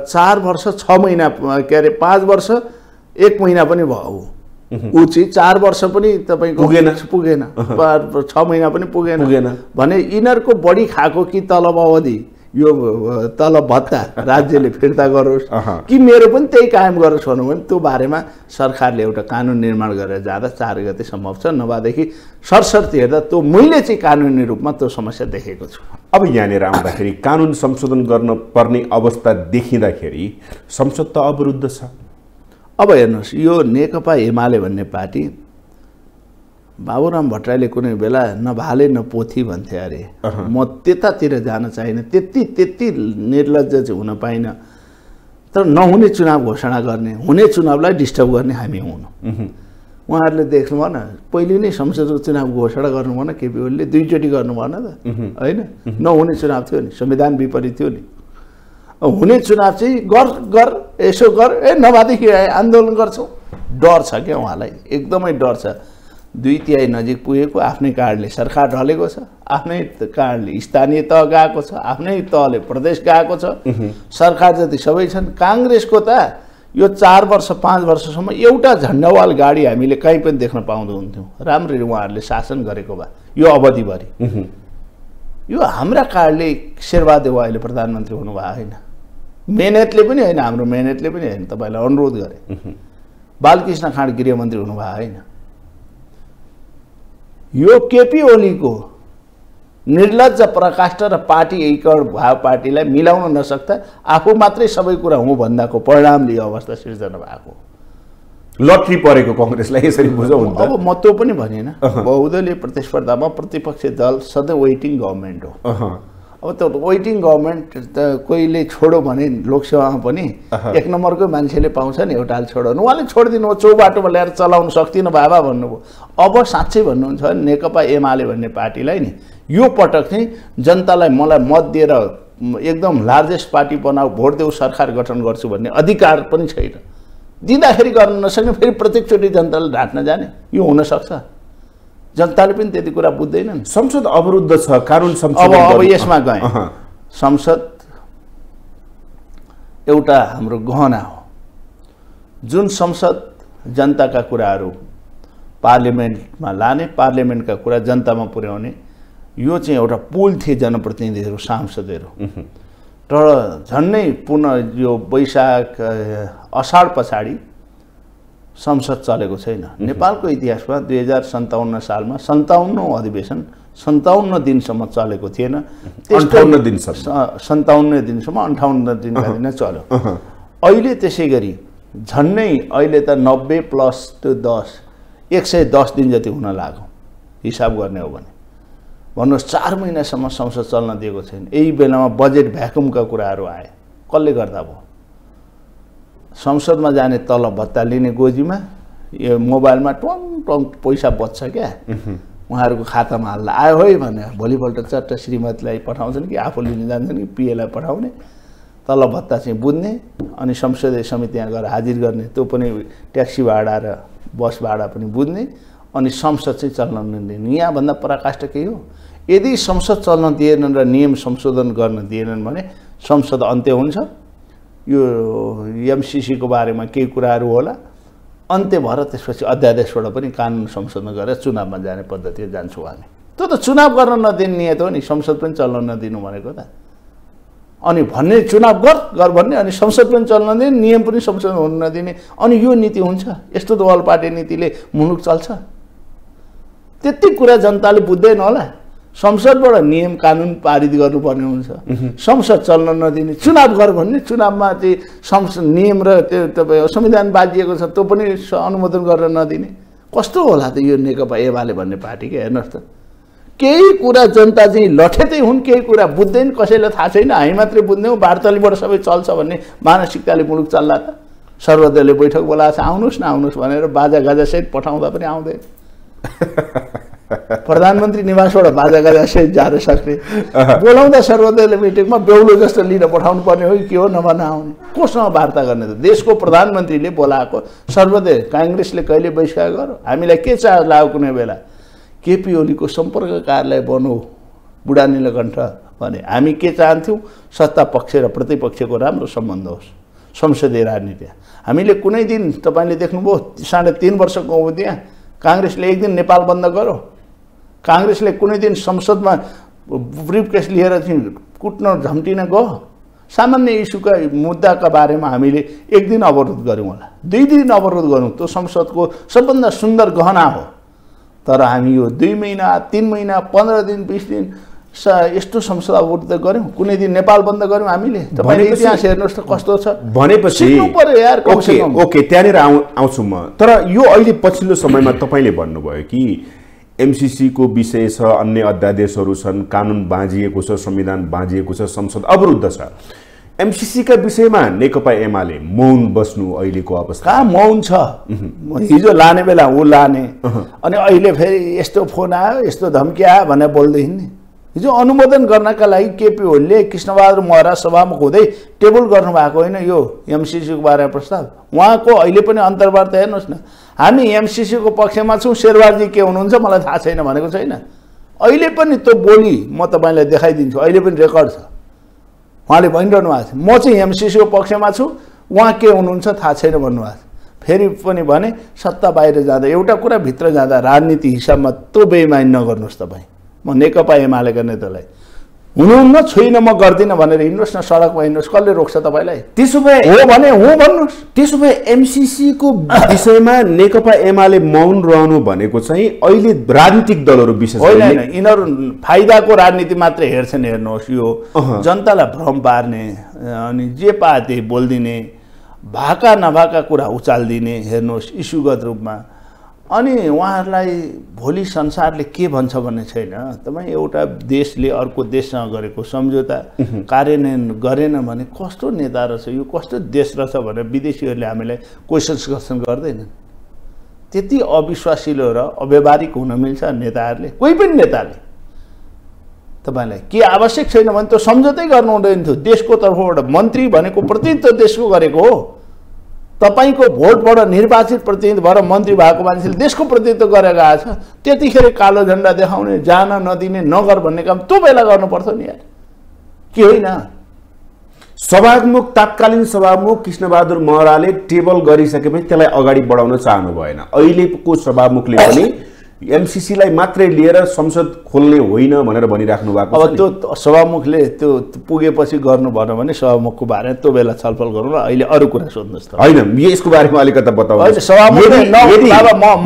4 वर्ष 6 महिना के अरे 5 वर्ष 1 महिना पनि भयो, ऊ चाहिँ 4 वर्ष पनि तपाईँको पुगेन 6 महिना पनि पुगेन भने यिनीहरूको बढी खाएको कि तलब अवधि, यो तलब भत्ता राज्यले फिर्ता गरोस् कि मेरो पनि त्यही कायम गरोस् भन्नु भने त्यो बारेमा सरकारले एउटा कानुन निर्माण गरेर जाँदा 4 गते सम्भव छ। नभएदेखि सरसर्ती हेर्दा त्यो मैले चाहिँ कानुनी रूपमा त्यो समस्या देखेको छु। अब यहाँनिर आउँदाखेरि कानुन संशोधन गर्न पर्ने अवस्था देखिँदाखेरि संसद त अवरुद्ध छ। अब हेर्नुहोस्, यो नेकपा एमाले भन्ने पार्टी बाबुराम भट्टराईले कुनै बेला नभाले न पोथी भन्थे अरे म त्यतातिर जान चाहिन त्यति निर्लज्ज चाहिँ हुन पाइन तर नहुने चुनाव घोषणा गर्ने हुने चुनावलाई डिस्टर्ब गर्ने हामी हुनु उहाँहरूले देख्नु भएन पहिले नै संसदको चुनाव घोषणा गर्नु भएन केपी ओलीले दुईचोटि गर्नु भएन त होइन नहुने चुनाव थियो नि संविधान विपरीत थियो नि हुने चुनाव चाहिँ गर यसो गर नभएदेखि आन्दोलन गर्छौँ डर छ क्या उहाँलाई एकदमै डर छ 2/3 नजिक पुगेको आफ्नै कारणले सरकार ढलेको छ आफ्नै कारणले स्थानीय तह गएको छ आफ्नै तहले प्रदेश गएको छ सरकार जति सबै छन् काङ्ग्रेसको त यो 4 वर्ष 5 वर्षसम्म एउटा झन्डावाल गाडी हामीले कहीँ पनि देख्न पाउँदैनथ्यौँ राम्ररी उहाँहरूले शासन गरेको भए यो अवधिभरि यो हाम्रा कारणले शेरबहादेव अहिले प्रधानमन्त्री हुनुभएको होइन मेहनतले पनि होइन हाम्रो मेहनतले पनि होइन तपाईँलाई अनुरोध गरे बालकृष्ण खाँड गृहमन्त्री हुनुभएको होइन यो केपी ओलीको निर्लज्ज प्रकाष्ठ र पार्टी एकीकरण भाव पार्टीलाई मिलाउन नसक्दा आफू मात्रै सबै कुरा हुँ भन्दाको परिणामले यो अवस्था सिर्जना भएको लट्री परेको कांग्रेसलाई यसरी बुझौँ अब म त्यो पनि भनेन बहुदलीय प्रतिस्पर्धामा प्रतिपक्ष दल सधैँ वेटिङ गभर्मेन्ट हो अब त्यो वेटिङ गभर्मेन्ट त कोहीले छोडो भने लोकसभामा पनि 1 नम्बरको मान्छेले पाउँछ नि एउटाले छोड्नु उहाँले छोडिदिनु चौबाटोमा ल्याएर चलाउन सक्दिनँ बाबा भन्नुभयो अब साँच्चै भन्नुहुन्छ नेकपा एमाले भन्ने पार्टीलाई नि यो पटक चाहिँ जनतालाई मलाई मत दिएर एकदम लार्जेस्ट पार्टी बनाऊ भोट देऊ सरकार गठन गर्छु भन्ने अधिकार पनि छैन दिँदाखेरि गर्न नसक्ने फेरि प्रत्येकचोटि जनताले ढाँट्न जाने यो हुन सक्छ जनताले पनि त्यति कुरा बुझ्दैनन् संसद अवरुद्ध छ कानुन संसद अब यसमा गए संसद एउटा हाम्रो गहना हो जुन संसद जनताका कुराहरू पार्लिमेन्टमा लाने पार्लिमेन्टका कुरा जनतामा पुर्याउने यो चाहिँ एउटा पुल थिए जनप्रतिनिधिहरू सांसदहरू तर झन्नै पुनः यो वैशाख अषाढ पछाडि संसद चलेको छैन नेपालको इतिहासमा 2057 सालमा 57औं अधिवेशन 57 दिनसम्म चलेको थिएन 58 दिनसम्म 58 दिनका दिन चल्यो अहिले त्यसैगरी झन्नै अहिले त 90 प्लस 10 110 दिन जति हुन लाग्यो हिसाब गर्ने हो भने भन्नुहोस् 4 महिनासम्म संसद चल्न दिएको छैन यही बेलामा बजेट भ्याकुमका कुराहरू आए कसले गर्दा भयो संसदमा जाने तलब भत्ता लिने गोजीमा यो मोबाइलमा टङ टङ पैसा बच्छ क्या उहाँहरूको खातामा हाल्दा आयो है भने भोलिपल्ट चट्ट श्रीमतीलाई पठाउँछन् कि आफू लिन जान्छन् कि पिएलाई पठाउने तलब भत्ता चाहिँ बुझ्ने अनि संसदीय समिति यहाँ गएर हाजिर गर्ने त्यो पनि ट्याक्सी भाडा र बस भाडा पनि बुझ्ने अनि संसद चाहिँ चल्न नदिने यहाँभन्दा पराकाष्ठ के हो यदि संसद चल्न दिएनन् र नियम संशोधन गर्न दिएनन् भने संसद अन्त्य हुन्छ यो एमसीसीको बारेमा केही कुराहरू होला अन्त्य भएर त्यसपछि अध्यादेशबाट पनि कानुन संशोधन गरेर चुनावमा जाने पद्धति जान्छौँ हामी त्यो त चुनाव गर्न नदिने नियत हो नि संसद पनि चल्न नदिनु भनेको त अनि भन्ने चुनाव गर भन्ने अनि संसद पनि चल्न नदिने नियम पनि संशोधन हुन नदिने अनि यो नीति हुन्छ यस्तो त वाल पार्टी नीतिले मुलुक चल्छ त्यति कुरा जनताले बुझ्दैन होला संसदबाट नियम कानुन पारित गर्नुपर्ने हुन्छ संसद चल्न नदिने चुनाव गर भन्ने चुनावमा चाहिँ संसद नियम र त्यो तपाईँ संविधान बाजिएको छ त्यो पनि अनुमोदन गरेर नदिने कस्तो होला त यो नेकपा एमाले भन्ने पार्टी के हेर्नुहोस् त केही कुरा जनता चाहिँ लठेतै हुन् केही कुरा बुझ्दैन कसैलाई थाहा छैन हामी मात्रै बुझ्दैनौँ वार्तालीबाट सबै चल्छ भन्ने मानसिकताले मुलुक चल्ला त सर्वदलीय बैठक बोलाएको छ आउनुहोस् न आउनुहोस् भनेर बाजा गाजासहित पठाउँदा पनि आउँदैन प्रधानमन्त्री निवासबाट बाजा गाजासहित जान सक्ने बोलाउँदा सर्वदलीय मिटिङमा बेहुलो जस्तो लिन पठाउनु पर्ने हो कि के हो नभन आउने कोसँग वार्ता गर्ने त देशको प्रधानमन्त्रीले बोलाएको सर्वदलीय काङ्ग्रेसले कहिले बहिष्कार गर्यो हामीलाई के चाह लाग्यो कुनै बेला केपी ओलीको सम्पर्क कार्यालय बनौ बुढा नीलकण्ठ भने हामी के चाहन्थ्यौँ सत्ता पक्ष र प्रतिपक्षको राम्रो सम्बन्ध होस् संसदीय राजनीति हामीले कुनै दिन तपाईँले देख्नुभयो 3.5 वर्षको अवधिमा काङ्ग्रेसले एक दिन नेपाल बन्द गर्यो काङ्ग्रेसले कुनै दिन संसदमा ब्रिफकेस लिएर चाहिँ कुट्न झम्टिन गयो सामान्य इस्युका मुद्दाका बारेमा हामीले एक दिन अवरोध गऱ्यौँ होला 2 दिन अवरोध गऱ्यौँ त्यो संसदको सबभन्दा सुन्दर गहना हो तर हामी यो 2 महिना 3 महिना 15 दिन 20 दिन यस्तो संसद अवरोध गऱ्यौँ कुनै दिन नेपाल बन्द गऱ्यौँ हामीले तपाईँले इतिहास हेर्नुहोस् त कस्तो छ भनेपछि पर्यो यार ओके त्यहाँनिर आउँछु म तर यो अहिले पछिल्लो समयमा तपाईँले भन्नुभयो कि एमसीसी को विषय छ, अन्य अध्यादेशहरू छन्, कानुन बाँझिएको छ, संविधान बाँझिएको छ, संसद अवरुद्ध छ। एमसीसी का विषयमा नेकपा एमाले मौन बस्नु अहिलेको अवस्था कहाँ मौन छ? हिजो लाने बेला ऊ लाने अनि अहिले फेरि यस्तो फोन आयो, यस्तो धम्की आयो भनेर बोल्दै हिँड्ने। हिजो अनुमोदन गर्नका लागि केपी ओलीले कृष्णबहादुर महरा सभामुख हुँदै टेबल गर्नुभएको होइन यो एमसीसीको बारेमा प्रस्ताव। उहाँको अहिले पनि अन्तर्वार्ता हेर्नुहोस् न, हामी एमसीसीको पक्षमा छौँ, शेरबारजी के हुनुहुन्छ मलाई थाहा छैन भनेको छैन। अहिले पनि त्यो बोली म तपाईँलाई देखाइदिन्छु, अहिले पनि रेकर्ड छ। उहाँले भनिरहनु भएको छ म चाहिँ एमसीसीको पक्षमा छु, उहाँ के हुनुहुन्छ थाहा छैन भन्नुभएको छ। फेरि पनि भने सत्ता बाहिर जाँदा एउटा कुरा भित्र जाँदा राजनीति हिसाबमा त्यो बेइमानी नगर्नुहोस् तपाईँ। म नेकपा एमालेका नेतालाई हुनुहुन्न छुइनँ म गर्दिनँ भनेर हिँड्नुहोस् न, सडकमा हिँड्नुहोस्, कसले रोक्छ तपाईँलाई? त्यसो भए हो भने हो भन्नुहोस्। त्यसो भए एमसीसी को विषयमा नेकपा एमाले मौन रहनु भनेको चाहिँ अहिले राजनीतिक दलहरू विशेष होइन, यिनीहरू फाइदाको राजनीति मात्रै हेर्छन्। हेर्नुहोस् यो जनतालाई भ्रम पार्ने अनि जे पाए त्यही बोलिदिने, भाका नभाका कुरा उचालिदिने, हेर्नुहोस् इस्युगत रूपमा। अनि उहाँहरूलाई भोलि संसारले के भन्छ भन्ने छैन। तपाईँ एउटा देशले अर्को देशसँग गरेको सम्झौता कार्यान्वयन गरेन भने कस्तो नेता रहेछ यो, कस्तो देश रहेछ भनेर विदेशीहरूले हामीलाई क्वेसन गर्दैनन्। त्यति अविश्वासिलो र अव्यवहारिक हुन मिल्छ नेताहरूले? कोही पनि नेताले तपाईँलाई के आवश्यक छैन भने त्यो सम्झौतै गर्नु हुँदैन थियो। देशको तर्फबाट मन्त्री भनेको प्रतिनिधित्व देशको गरेको हो। तपाईको भोटबाट निर्वाचित प्रतिनिधि भएर मन्त्री भएको मान्छेले देशको प्रतिनिधित्व गरेर आएछ, त्यतिखेर कालो झन्डा देखाउने, जान नदिने, नगर भन्ने काम त्यो बेला गर्नुपर्छ नि यार, के होइन? सभामुख तत्कालीन सभामुख कृष्णबहादुर महराले टेबल गरिसकेपछि त्यसलाई अगाडि बढाउन चाहनु भएन। अहिलेको सभामुखले पनि एमसीसीलाई मात्रै लिएर संसद खोल्ने होइन भनेर भनिराख्नु भएको छ। अब त्यो सभामुखले त्यो पुगेपछि गर्नु भएन भने सभामुखको बारेमा त्यो बेला छलफल गरौँ र अहिले अरू कुरा सोध्नुहोस् त। होइन यसको बारेमा अलिकति बताउनुहोस्।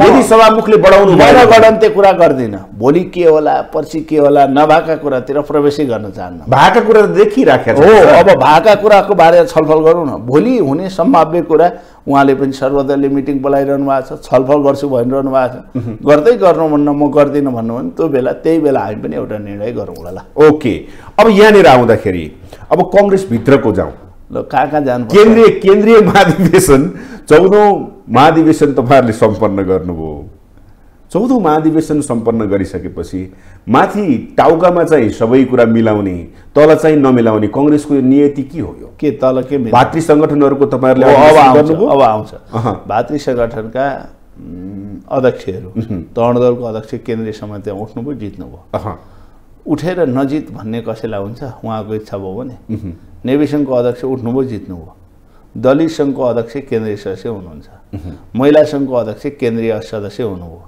यदि सभामुखले बढाउनु भएन गणन्ते कुरा गर्दिनँ, भोलि के होला पर्सि के होला नभएका कुरातिर प्रवेशै गर्न चाहन्न। भएका कुरा देखिराखेको हो, अब भएका कुराको बारेमा छलफल गरौँ न। भोलि हुने सम्भाव्य कुरा उहाँले पनि सर्वदलीय मिटिङ बोलाइरहनु भएको छ, छलफल गर्छु भनिरहनु भएको छ। गर्दै गर्नु भन्न म गर्दिनँ भन्नु भने त्यो बेला त्यही बेला हामी पनि एउटा निर्णय गरौँला। ओके, अब यहाँनिर आउँदाखेरि अब कङ्ग्रेसभित्रको जाउँ। ल कहाँ जानु? केन्द्रीय महाधिवेशन 14औं महाधिवेशन तपाईँहरूले सम्पन्न गर्नुभयो। 14औं महाधिवेशन सम्पन्न गरिसकेपछि माथि टाउकामा चाहिँ सबै कुरा मिलाउने, तल चाहिँ नमिलाउने कङ्ग्रेसको नियति के हो? यो के तल के भातृ सङ्गठनहरूको तपाईँहरूले अब आउँछ। भातृ सङ्गठनका अध्यक्षहरू, तरुण दलको अध्यक्ष केन्द्रीय समितिमा उठ्नुभयो, जित्नुभयो। उठेर नजित भन्ने कसैलाई हुन्छ? उहाँको इच्छा भयो भने। नेभी सङ्घको अध्यक्ष उठ्नुभयो, जित्नुभयो। दलित सङ्घको अध्यक्ष केन्द्रीय सदस्य हुनुहुन्छ, महिला सङ्घको अध्यक्ष केन्द्रीय सदस्य हुनुभयो।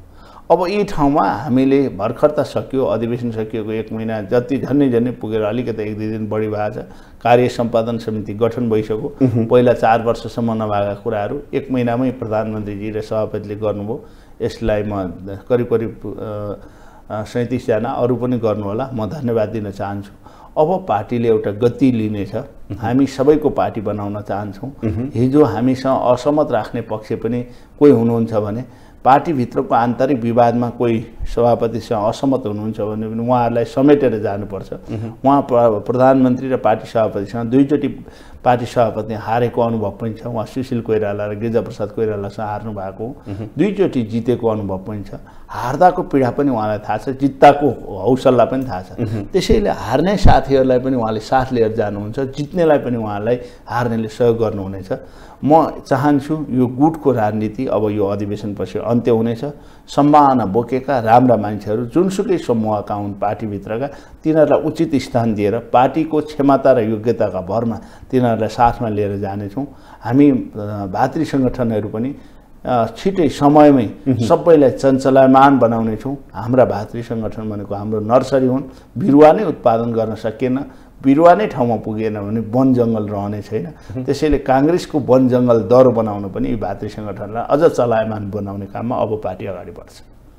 अब यी ठाउँमा हामीले भर्खर त सकियो, अधिवेशन सकिएको 1 महिना जति झन्नै पुगेर अलिकति 1-2 दिन बढी भएको छ। कार्य सम्पादन समिति गठन भइसक्यो। पहिला 4 वर्षसम्म नभएका कुराहरू 1 महिनामै प्रधानमन्त्रीजी र सभापतिले गर्नुभयो। यसलाई म करिब 37 जना अरू पनि गर्नु होला, म धन्यवाद दिन चाहन्छु। अब पार्टीले एउटा गति लिनेछ, हामी सबैको पार्टी बनाउन चाहन्छौँ। हिजो हामीसँग असहमत राख्ने पक्ष पनि कोही हुनुहुन्छ भने पार्टीभित्रको आन्तरिक विवादमा कोही सभापतिसँग असहमत हुनुहुन्छ भने पनि उहाँहरूलाई समेटेर जानुपर्छ। उहाँ प्रधानमन्त्री र पार्टी सभापतिसँग 2 चोटि पार्टी सभापति हारेको अनुभव पनि छ। उहाँ सुशील कोइराला र गिरिजाप्रसाद कोइरालासँग हार्नु भएको, 2 चोटि जितेको अनुभव पनि छ। हार्दाको पीडा पनि उहाँलाई थाहा छ, जित्दाको हौसला पनि थाहा छ। त्यसैले हार्ने साथीहरूलाई पनि उहाँले साथ लिएर जानुहुन्छ, जित्नेलाई पनि उहाँलाई हार्नेले सहयोग गर्नुहुनेछ। म चाहन्छु यो गुटको राजनीति अब यो अधिवेशनपछि अन्त्य हुनेछ। सम्भावना बोकेका राम्रा मान्छेहरू जुनसुकै समूहका हुन् पार्टीभित्रका, तिनीहरूलाई उचित स्थान दिएर पार्टीको क्षमता र योग्यताका भरमा तिनीहरूलाई साथमा लिएर जानेछौँ। हामी भातृ सङ्गठनहरू पनि छिटै समयमै सबैलाई चञ्चलायमान बनाउनेछौँ। हाम्रा भातृ सङ्गठन भनेको हाम्रो नर्सरी हुन्, बिरुवा नै उत्पादन गर्न सकिएन, बिरुवा नै ठाउँमा पुगेन भने वन जङ्गल रहने छैन। त्यसैले काङ्ग्रेसको वन जङ्गल दह्रो बनाउन पनि यी भातृ सङ्गठनलाई अझ चलायमान बनाउने काममा अब पार्टी अगाडि बढ्छ।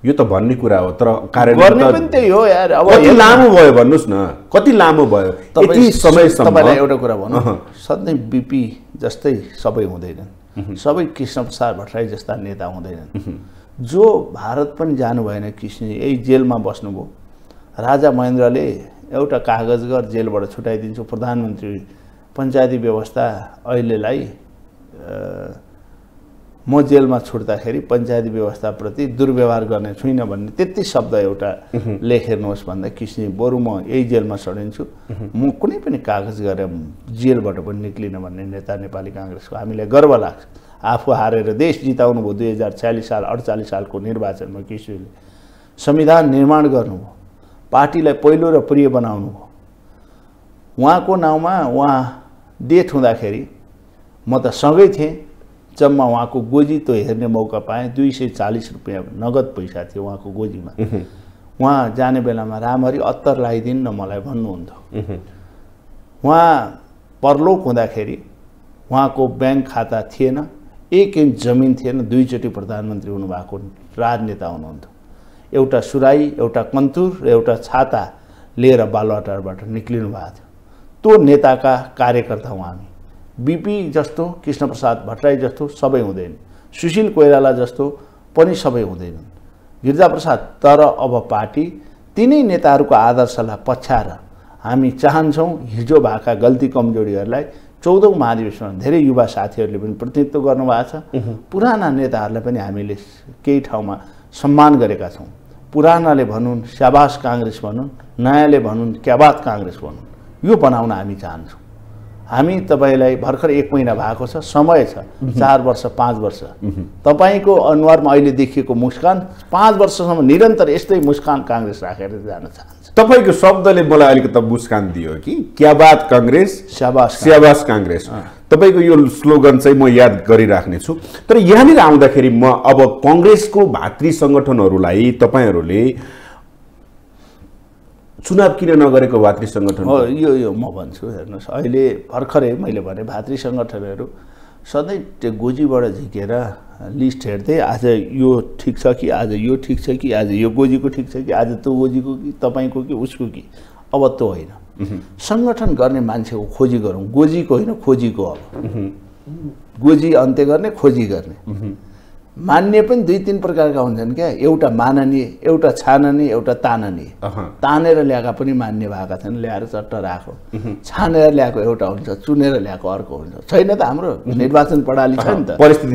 यो त भन्ने कुरा हो, तर गर्ने पनि त्यही हो यार। अब कति लामो भयो भन्नुहोस् न, कति लामो भयो यति समयसम्म? तपाईँलाई एउटा कुरा भनौँ, सधैँ बिपी जस्तै सबै हुँदैनन्, सबै कृष्णप्रसाद भट्टराई जस्ता नेता हुँदैनन्। जो भारत पनि जानु भएन किसिमले यही जेलमा बस्नुभयो। राजा महेन्द्रले एउटा कागज गर जेलबाट छुटाइदिन्छु, प्रधानमन्त्री पञ्चायती व्यवस्था अहिलेलाई म जेलमा छुट्दाखेरि पञ्चायती व्यवस्थाप्रति दुर्व्यवहार गर्ने छुइनँ भन्ने त्यति शब्द एउटा लेखेर्नुहोस् भन्दा किसिम बरु म यही जेलमा सडिन्छु, म कुनै पनि कागज गरेर जेलबाट पनि निक्लिन भन्ने नेता नेपाली काङ्ग्रेसको। हामीलाई गर्व लाग्छ। आफू हारेर देश जिताउनु भयो 2046 साल 48 सालको निर्वाचनमा केसीले संविधान निर्माण गर्नुभयो, पार्टीलाई पहिलो र प्रिय बनाउनु भयो। उहाँको नाउँमा उहाँ डेथ हुँदाखेरि म त सँगै थिएँ, जम्मा उहाँको गोजी त हेर्ने मौका पाएँ। 240 रुपियाँ नगद पैसा थियो उहाँको गोजीमा। उहाँ जाने बेलामा राम्ररी अत्तर लगाइदिनु न मलाई भन्नुहुन्थ्यो। उहाँ परलोक हुँदाखेरि उहाँको ब्याङ्क खाता थिएन, 1 इन्च जमिन थिएन, 2 चोटि प्रधानमन्त्री हुनुभएको राजनेता हुनुहुन्थ्यो। एउटा सुराई, एउटा कन्तुर र एउटा छाता लिएर बालुवाटारबाट निक्लिनु भएको थियो। त्यो नेताका कार्यकर्ता हौँ हामी। बीपी जस्तो, कृष्णप्रसाद भट्टराई जस्तो सबै हुँदैन, सुशील कोइराला जस्तो पनि सबै हुँदैनन्, गिरिजाप्रसाद। तर अब पार्टी तिनै नेताहरूको आदर्शलाई पछ्याएर हामी चाहन्छौँ हिजो भएका गल्ती कमजोरीहरूलाई 14औं महाधिवेशनमा धेरै युवा साथीहरूले पनि प्रतिनिधित्व गर्नुभएको छ। पुराना नेताहरूलाई पनि हामीले केही ठाउँमा सम्मान गरेका छौँ। पुरानाले भनुन् शाबाश काङ्ग्रेस भनुन्, नयाँले भनुन् क्या बात काङ्ग्रेस भनुन्, यो बनाउन हामी चाहन्छौँ। हामी तपाईलाई भर्खर 1 महिना भएको छ, समय छ, 4 वर्ष 5 वर्ष तपाईको अनुहारमा अहिले देखिएको मुस्कान 5 वर्षसम्म निरन्तर यस्तै मुस्कान काङ्ग्रेस राखेर जान चाहन्छ। तपाईको शब्दले मलाई अलिकति मुस्कान दियो कि क्या बात काङ्ग्रेस, शाबाश काङ्ग्रेस। तपाईको यो स्लोगन चाहिँ म याद गरिराख्ने छु। तर यहाँनिर आउँदाखेरि म अब काङ्ग्रेसको भातृ सङ्गठनहरूलाई तपाईहरूले चुनाव किन नगरेको भातृ सङ्गठन हो यो म भन्छु। हेर्नुहोस्, अहिले भर्खरै मैले भने भातृ सङ्गठनहरू सधैँ त्यो गोजीबाट झिकेर लिस्ट हेर्दै आज यो ठिक छ कि, आज यो ठिक छ कि, आज यो गोजीको ठिक छ कि, आज त्यो गोजीको कि, तपाईँको कि, उसको कि। अब त्यो होइन, सङ्गठन गर्ने मान्छेको खोजी गरौँ, गोजीको होइन खोजीको। अब गोजी अन्त्य गर्ने, खोजी गर्ने। मान्य पनि 2-3 प्रकारका हुन्छन् क्या, एउटा माननीय, एउटा छाननीय, एउटा ताननीय। तानेर ल्याएका पनि मान्य भएका छन्, ल्याएर चट्ट राखो। छानेर ल्याएको एउटा हुन्छ, चुनेर ल्याएको अर्को हुन्छ। छैन त हाम्रो निर्वाचन प्रणाली छ नि त,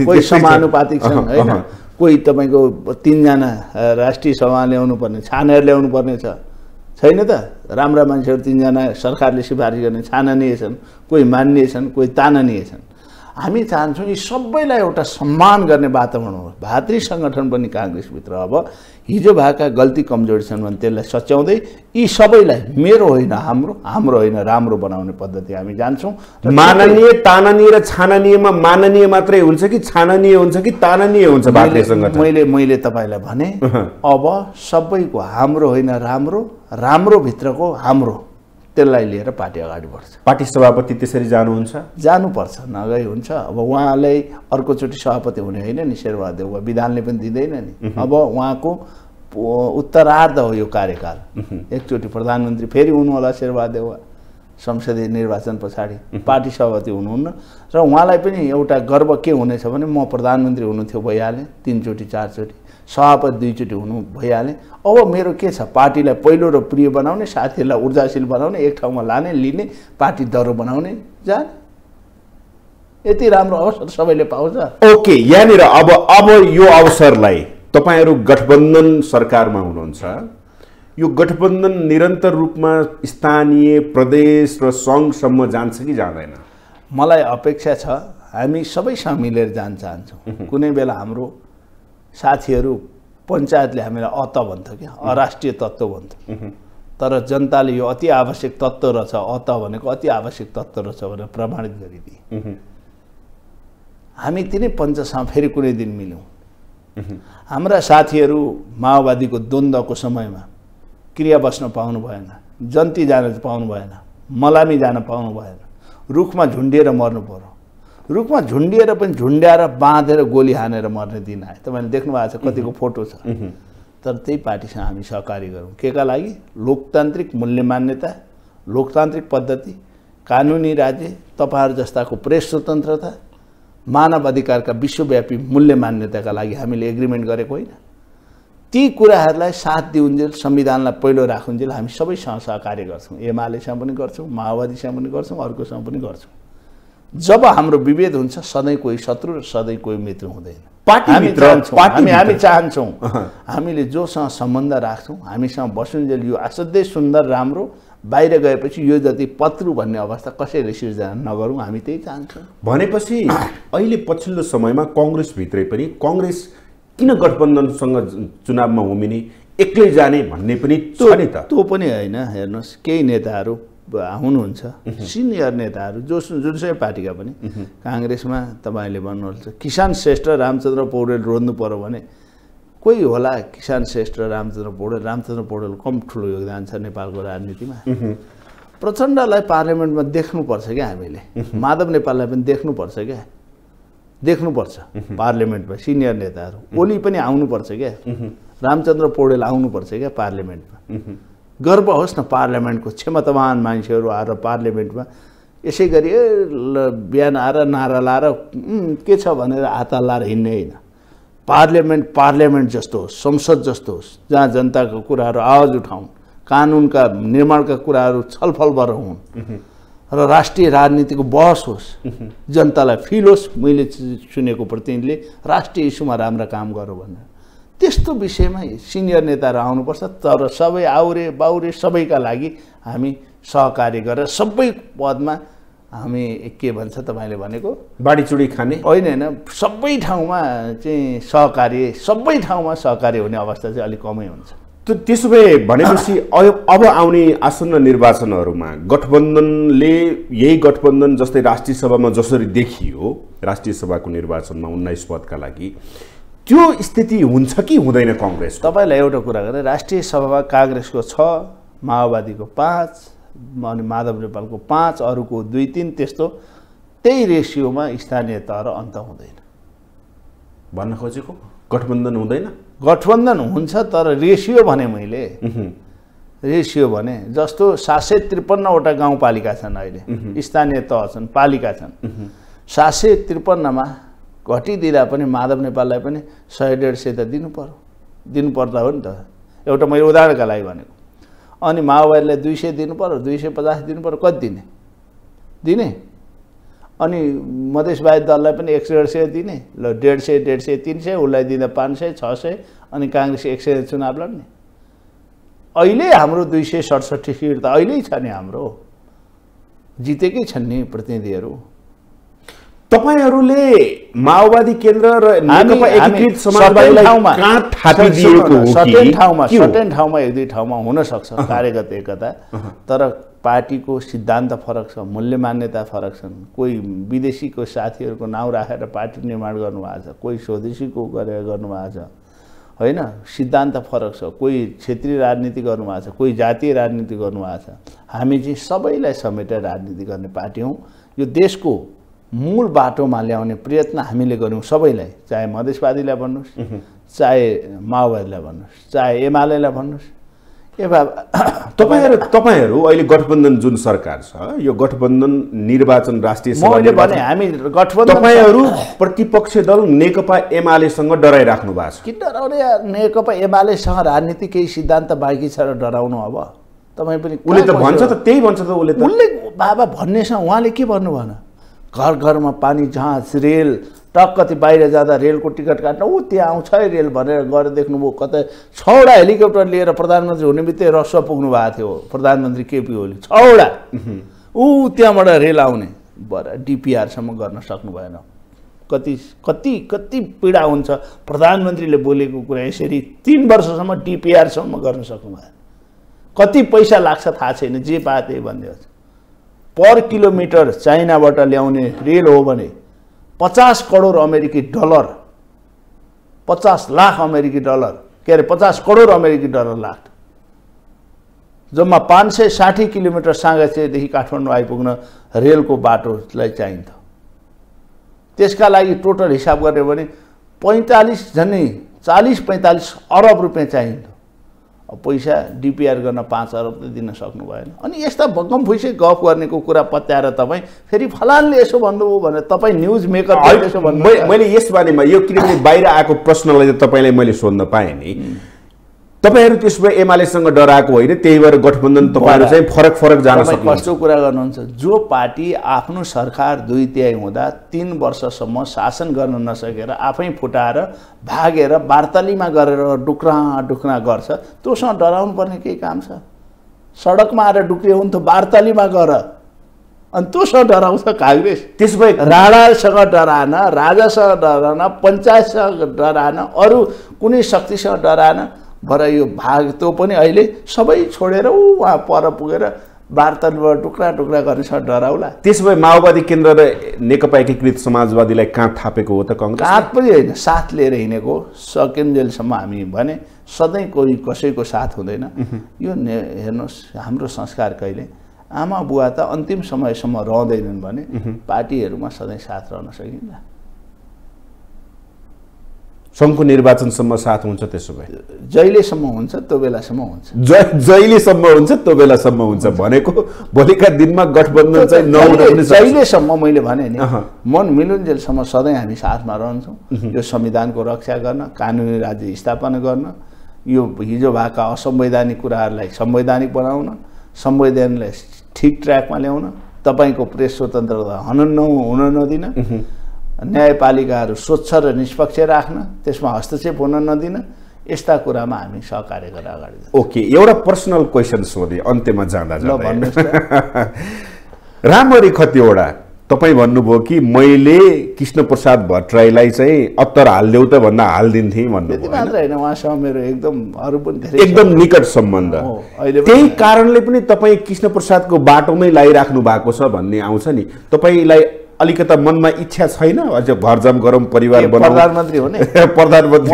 कोही समानुपातिक छन् होइन, कोही तपाईँको 3 जना राष्ट्रिय सभा ल्याउनु पर्ने, छानेर ल्याउनु पर्ने छैन त। राम्रा मान्छेहरू 3 जना सरकारले सिफारिस गर्ने छाननीय छन्, कोही मान्य छन्, कोही ताननीय छन्। हामी चाहन्छौँ यी सबैलाई एउटा सम्मान गर्ने वातावरण हो। भातृ सङ्गठन पनि काङ्ग्रेसभित्र अब हिजो भएका गल्ती कमजोरी छन् भने त्यसलाई सच्याउँदै यी सबैलाई मेरो होइन हाम्रो, हाम्रो होइन राम्रो बनाउने पद्धति हामी जान्छौँ। माननीय, ताननीय र छाननीयमा माननीय मात्रै हुन्छ कि छाननीय हुन्छ कि ताननीय हुन्छ भातृ सङ्गठन? मैले तपाईँलाई भने अब सबैको हाम्रो होइन राम्रो, राम्रो भित्रको हाम्रो, त्यसलाई लिएर पार्टी अगाडि बढ्छ। पार्टी सभापति त्यसरी जानुहुन्छ? जानुपर्छ, नगई हुन्छ। अब उहाँलाई अर्कोचोटि सभापति हुने होइन नि, शेरबहादुर देउवा विधानले पनि दिँदैन नि। अब उहाँको उत्तरार्ध हो यो कार्यकाल, एकचोटि प्रधानमन्त्री फेरि हुनुहोला शेरबहादुर देउवा संसदीय निर्वाचन पछाडि, पार्टी सभापति हुनुहुन्न। र उहाँलाई पनि एउटा गर्व के हुनेछ भने म प्रधानमन्त्री हुनु थियो भइहालेँ, 3 चोटि 4 चोटि, सभापति 2 चोटि हुनु भइहालेँ। अब मेरो के छ, पार्टीलाई पहिलो र प्रिय बनाउने, साथीहरूलाई ऊर्जाशील बनाउने, एक ठाउँमा लाने, लिने, पार्टी दह्रो बनाउने, जाने। यति राम्रो अवसर सबैले पाउँछ। ओके, यहाँनिर अब यो अवसरलाई तपाईहरू गठबन्धन सरकारमा हुनुहुन्छ, यो गठबन्धन निरन्तर रूपमा स्थानीय, प्रदेश र सङ्घसम्म जान्छ कि जाँदैन? मलाई अपेक्षा छ हामी सबैसँग मिलेर जान चाहन्छौँ। कुनै बेला हाम्रो साथीहरू पञ्चायतले हामीलाई अत भन्थ्यो क्या, अराष्ट्रिय तत्त्व भन्थ्यो। तर जनताले यो अति आवश्यक तत्त्व रहेछ, अत भनेको अति आवश्यक तत्त्व रहेछ भनेर प्रमाणित गरिदिए। हामी तिनै पञ्चसँग फेरि कुनै दिन मिल्यौँ। हाम्रा साथीहरू माओवादीको द्वन्द्वको समयमा क्रिया बस्न पाउनु भएन, जन्ती जान पाउनु भएन, मलामी जान पाउनु भएन, रुखमा झुन्डिएर मर्नु पर्यो। रुखमा झुन्डिएर पनि झुन्ड्याएर बाँधेर गोली हानेर मर्ने दिन आयो। तपाईँले देख्नु भएको छ, कतिको फोटो छ। तर त्यही पार्टीसँग हामी सहकारी गरौँ। केका लागि? लोकतान्त्रिक मूल्य मान्यता, लोकतान्त्रिक पद्धति, कानुनी राज्य, तपाईँहरू जस्ताको प्रेस स्वतन्त्रता, मानव अधिकारका विश्वव्यापी मूल्य मान्यताका लागि हामीले एग्रिमेन्ट गरेको होइन। ती कुराहरूलाई साथ दिउन्जेल, संविधानलाई पहिलो राखुन्जेल हामी सबैसँग सहकार्य गर्छौँ। एमालेसँग पनि गर्छौँ, माओवादीसँग पनि गर्छौँ, अर्कोसँग पनि गर्छौँ। जब हाम्रो विभेद हुन्छ सधैँ कोही शत्रु र सधैँ कोही मित्र हुँदैन। हामी चाहन्छौँ हामीले जोसँग सम्बन्ध राख्छौँ, हामीसँग बसुन्जेल यो असाध्यै सुन्दर राम्रो, बाहिर गएपछि यो जति पत्रु भन्ने अवस्था कसैले सिर्जना नगरौँ, हामी त्यही चाहन्छौँ। भनेपछि अहिले पछिल्लो समयमा कङ्ग्रेसभित्रै पनि कङ्ग्रेस किन गठबन्धनसँग चुनावमा उम्रिने, एक्लै जाने भन्ने पनि छ नि त? त्यो पनि होइन। हेर्नुहोस्, केही नेताहरू हुनुहुन्छ, सिनियर नेताहरू जुनसुकै पार्टीका पनि, काङ्ग्रेसमा तपाईँले भन्नुहुन्छ किसान श्रेष्ठ रामचन्द्र पौडेल रोज्नु पर्यो भने कोही होला किसान श्रेष्ठ रामचन्द्र पौडेल कम ठुलो योगदान छ नेपालको राजनीतिमा। प्रचण्डलाई पार्लियामेन्टमा देख्नुपर्छ क्या हामीले, माधव नेपाललाई पनि देख्नुपर्छ क्या, देख्नुपर्छ पार्लियामेन्टमा सिनियर नेताहरू। ओली पनि आउनुपर्छ क्या, रामचन्द्र पौडेल आउनुपर्छ क्या पार्लियामेन्टमा। गर्व होस् न पार्लियामेन्टको क्षमतावान मान्छेहरू आएर पार्लियामेन्टमा यसै गरी बिहान आएर नारा लाएर के छ भनेर हात हल्लाएर हिँड्ने होइन। पार्लियामेन्ट जस्तो होस्, संसद जस्तो होस्, जहाँ जनताको कुराहरू आवाज उठाउन्, कानुनका निर्माणका कुराहरू छलफलबाट हुन् र राष्ट्रिय राजनीतिको बहस होस्, जनतालाई फिल होस् मैले सुनेको प्रतिनिधिले राष्ट्रिय इस्युमा राम्रा काम गरौँ भनेर। त्यस्तो विषयमा सिनियर नेताहरू आउनुपर्छ। तर सबै आउरे बाउरे सबैका लागि हामी सहकार्य गरेर सबै पदमा हामी के भन्छ तपाईँले भनेको बाढीचुडी खाने होइन, सबै ठाउँमा चाहिँ सहकार्य हुने अवस्था चाहिँ अलिक कमै हुन्छ। त्यसो भए भनेपछि अब आउने आसन्न निर्वाचनहरूमा गठबन्धनले यही गठबन्धन जस्तै राष्ट्रिय सभामा जसरी देखियो, राष्ट्रिय सभाको निर्वाचनमा 19 पदका लागि त्यो स्थिति हुन्छ कि हुँदैन? कङ्ग्रेस तपाईँलाई एउटा कुरा गरेँ, राष्ट्रिय सभामा काङ्ग्रेसको 6, माओवादीको 5, अनि माधव नेपालको 5, अरूको 2-3, त्यस्तो त्यही रेसियोमा स्थानीय तह र अन्त हुँदैन भन्न खोजेको। गठबन्धन हुँदैन, गठबन्धन हुन्छ तर रेसियो भने मैले रेसियो भने जस्तो 753वटा गाउँपालिका छन् अहिले, स्थानीय तह छन्, पालिका छन्। 753मा घटिदिँदा पनि माधव नेपाललाई पनि 100-150 त दिनुपर्दा हो नि त। एउटा मैले उदाहरणका लागि भनेको। अनि माओवादीलाई 200 दिनु पर्यो, 250 दिनु पर्यो, कति दिने? अनि मधेसवादी दललाई पनि 100-150 दिने, ल 150, 300 उसलाई दिँदा 500, 600, अनि काङ्ग्रेस 100 चुनाव लड्ने। अहिले हाम्रो 267 सिट त अहिल्यै छ नि, हाम्रो जितेकै छन् नि प्रतिनिधिहरू। तपाईहरुले माओवादी केन्द्र र नेकपा एकीकृत समाजवादीलाई काँध थापिदिएको हो कि सर्टेन ठाउँमा 1-2 ठाउँमा हुन सक्छ कार्यगत एकता, तर पार्टीको सिद्धान्त फरक छ, मूल्य मान्यता फरक छन्। कोही विदेशीको साथीहरूको नाउँ राखेर पार्टी निर्माण गर्नुभएको छ, कोही स्वदेशीको गरेर गर्नुभएको छ होइन, सिद्धान्त फरक छ। कोही क्षेत्रीय राजनीति गर्नुभएको छ, कोही जातीय राजनीति गर्नुभएको छ। हामी चाहिँ सबैलाई समेटेर राजनीति गर्ने पार्टी हौँ। यो देशको मूल बाटोमा ल्याउने प्रयत्न हामीले गर्यौँ सबैलाई, चाहे मधेसवादीलाई भन्नुहोस्, चाहे माओवादीलाई भन्नुहोस्, चाहे एमालेलाई भन्नुहोस्। तपाईहरु अहिले गठबन्धन जुन सरकार छ, यो गठबन्धन निर्वाचन राष्ट्रिय सभाले भने हामी गठबन्धन तपाईहरु प्रतिपक्ष दल नेकपा एमालेसँग डराइराख्नु भएको छ। किन डराउने? नेकपा एमालेसँग राजनीति केही सिद्धान्त बाँकी छ र डराउनु? अब तपाई पनि उले त भन्छ त, त्यही भन्छ त उले बाबा भन्नेसँग उहाँले के भन्नु भन? घर घरमा पानी जहाज रेल, टक्क कति बाहिर जाँदा रेलको टिकट काट्न ऊ त्यहाँ आउँछ है रेल भनेर गएर देख्नुभयो। कतै 6वटा हेलिकप्टर लिएर प्रधानमन्त्री हुने बित्तिकै रसुवा पुग्नु भएको थियो प्रधानमन्त्री केपी ओली। 6वटा ऊ त्यहाँबाट रेल आउने बरा डिपिआरसम्म गर्न सक्नु भएन। कति कति कति पीडा हुन्छ प्रधानमन्त्रीले बोलेको कुरा यसरी 3 वर्षसम्म डिपिआरसम्म गर्न सक्नु भएन। कति पैसा लाग्छ थाहा छैन, जे पाए त्यही भनिदियोस्। पर किलोमिटर चाइनाबाट ल्याउने रेल हो भने 50 करोड अमेरिकी डलर, 50 लाख अमेरिकी डलर, के अरे 50 करोड अमेरिकी डलर लाग्छ। जम्मा 560 किलोमिटर साँगाछेदेखि काठमाडौँ आइपुग्न रेलको बाटोलाई चाहिन्छ। त्यसका लागि टोटल हिसाब गर्ने भने 45 झन्डै 40-45 अरब रुपियाँ चाहिन्छ। पैसा डिपिआर गर्न 5 अरब त दिन सक्नु भएन। अनि यस्ता भक्कम फुइसे गफ गर्नेको कुरा पत्याएर तपाईँ फेरि फलानले यसो भन्नुभयो भनेर तपाईँ न्युज मेकर यसो भन्नु। मैले यसबारेमा यो किनभने बाहिर आएको प्रश्नलाई तपाईँलाई मैले सोध्न पाएँ नि, तपाईहरु त्यसो एमालेसँग डराएको होइन, त्यही भएर गठबन्धन तपाईहरु चाहिँ फरक जान सक्नुहुन्छ। कस्तो कुरा गर्नुहुन्छ, जो पार्टी आफ्नो सरकार 2/3 हुँदा 3 वर्षसम्म शासन गर्न नसकेर आफै फुटाएर भागेर वार्तालीमा गरेर डुक्रा गर्छ, त्योसँग डराउनु पर्ने केही काम छ? सडकमा आएर डुक्रियो हुन् त वार्तालीमा गर, अनि त्योसँग डराउँछ कांग्रेस। त्यसै राणासँग डरान, राजासँग डरान, पञ्चायतसँग डरान, अरू कुनै शक्तिसँग डरान, भरे यो भाग त्यो पनि अहिले सबै छोडेर उहाँ पर पुगेर वार्ताबाट टुक्रा गर्नेसँग डराउला। त्यसै माओवादी केन्द्र र नेकपा एकीकृत समाजवादीलाई काँध थापेको हो त कांग्रेस? काँध पनि होइन, साथ लिएर हिँडेको। सकिन्जेलसम्म हामी भने सधैँ कोही कसैको साथ हुँदैन। यो हेर्नुहोस्, हाम्रो संस्कार कहिले आमा बुवा त अन्तिम समयसम्म रहँदैनन् भने पार्टीहरूमा सधैँ साथ रहन सकिन्छ। सङ्घको निर्वाचनसम्म साथ हुन्छ, त्यसो भए जहिलेसम्म हुन्छ त्यो बेलासम्म हुन्छ। जहिलेसम्म हुन्छ त्यो बेलासम्म हुन्छ भनेको भोलिका दिनमा गठबन्धन चाहिँ नहुन पनि सक्छ। जहिलेसम्म मैले भने नि, मन मिलुन्जेलसम्म सधैँ हामी साथमा रहन्छौँ। यो संविधानको रक्षा गर्न, कानुनी राज्य स्थापना गर्न, यो हिजो भएका असंवैधानिक कुराहरूलाई संवैधानिक बनाउन, संविधानलाई ठिक ट्र्याकमा ल्याउन, तपाईँको प्रेस स्वतन्त्रता हनन हुन नदिन, न्यायपालिकाहरू स्वच्छ र निष्पक्ष राख्न, त्यसमा हस्तक्षेप हुन नदिन, यस्ता कुरामा हामी सहकार्य गरेर अगाडि जान्छौँ। ओके, एउटा पर्सनल क्वेसन सोधेँ अन्त्यमा जाँदा भन्नुहोस् त। रामहरि खतिवडा, तपाईँ भन्नुभयो कि मैले कृष्णप्रसाद भट्टराईलाई चाहिँ अत्तर हालिदेऊ त भन्दा हालिदिन्थेँ भन्नुभयो। त्यति मात्र होइन, उहाँसँग मेरो एकदम अरू पनि धेरै एकदम निकट सम्बन्ध, त्यही कारणले पनि तपाईँ कृष्णप्रसादको बाटोमै लगाइराख्नु भएको छ भन्ने आउँछ नि। तपाईँलाई अलिकता मनमा इच्छा छैन अझ घरजम गरौँ, परिवार बनाऊँ, प्रधानमन्त्री हुने? प्रधानमन्त्री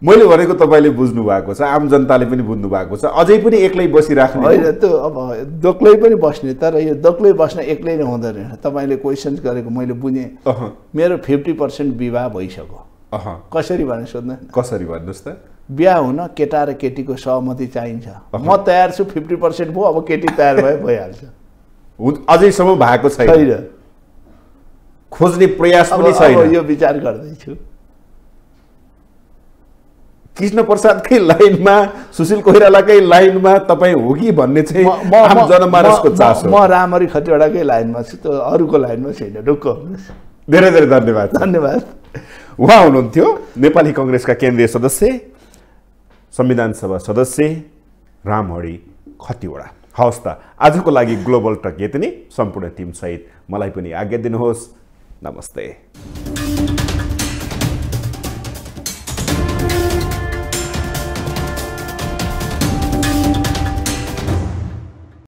मैले भनेको तपाईँले बुझ्नु भएको छ, आम जनताले पनि बुझ्नु भएको छ। अझै पनि एक्लै बसिराख्नु होइन, त्यो अब दोक्लै पनि बस्ने, तर यो दोक्लै बस्न एक्लै नै हुँदैन रहेछ। तपाईँले क्वेसन गरेको मैले बुझेँ। मेरो 50% विवाह भइसक्यो। कसरी भने सोध्नु? कसरी भन्नुहोस् त? बिहा हुन केटा र केटीको सहमति चाहिन्छ। म तयार छु, 50% भयो, अब केटी तयार भइहाल्छ। अझैसम्म भएको छैन, खोज्ने प्रयास पनि छैन। यो विचार गर्दैछु। कृष्णप्रसादकै लाइनमा, सुशील कोइरालाकै लाइनमा तपाईँ हो कि भन्ने चाहिँ आम जनमानसको चासो। म रामहरि खतिवडाकै लाइनमा छु, त्यो अरूको लाइनमा छैन। ढुक्क हुनुहोस्। धेरै धेरै धन्यवाद। धन्यवाद। उहाँ हुनुहुन्थ्यो नेपाली कांग्रेसका केन्द्रीय सदस्य, संविधान सभा सदस्य रामहरि खतिवडा। हवस् त, आजको लागि ग्लोबल टक यति नै। सम्पूर्ण टिम सहित मलाई पनि आज्ञा दिनुहोस्। नमस्ते।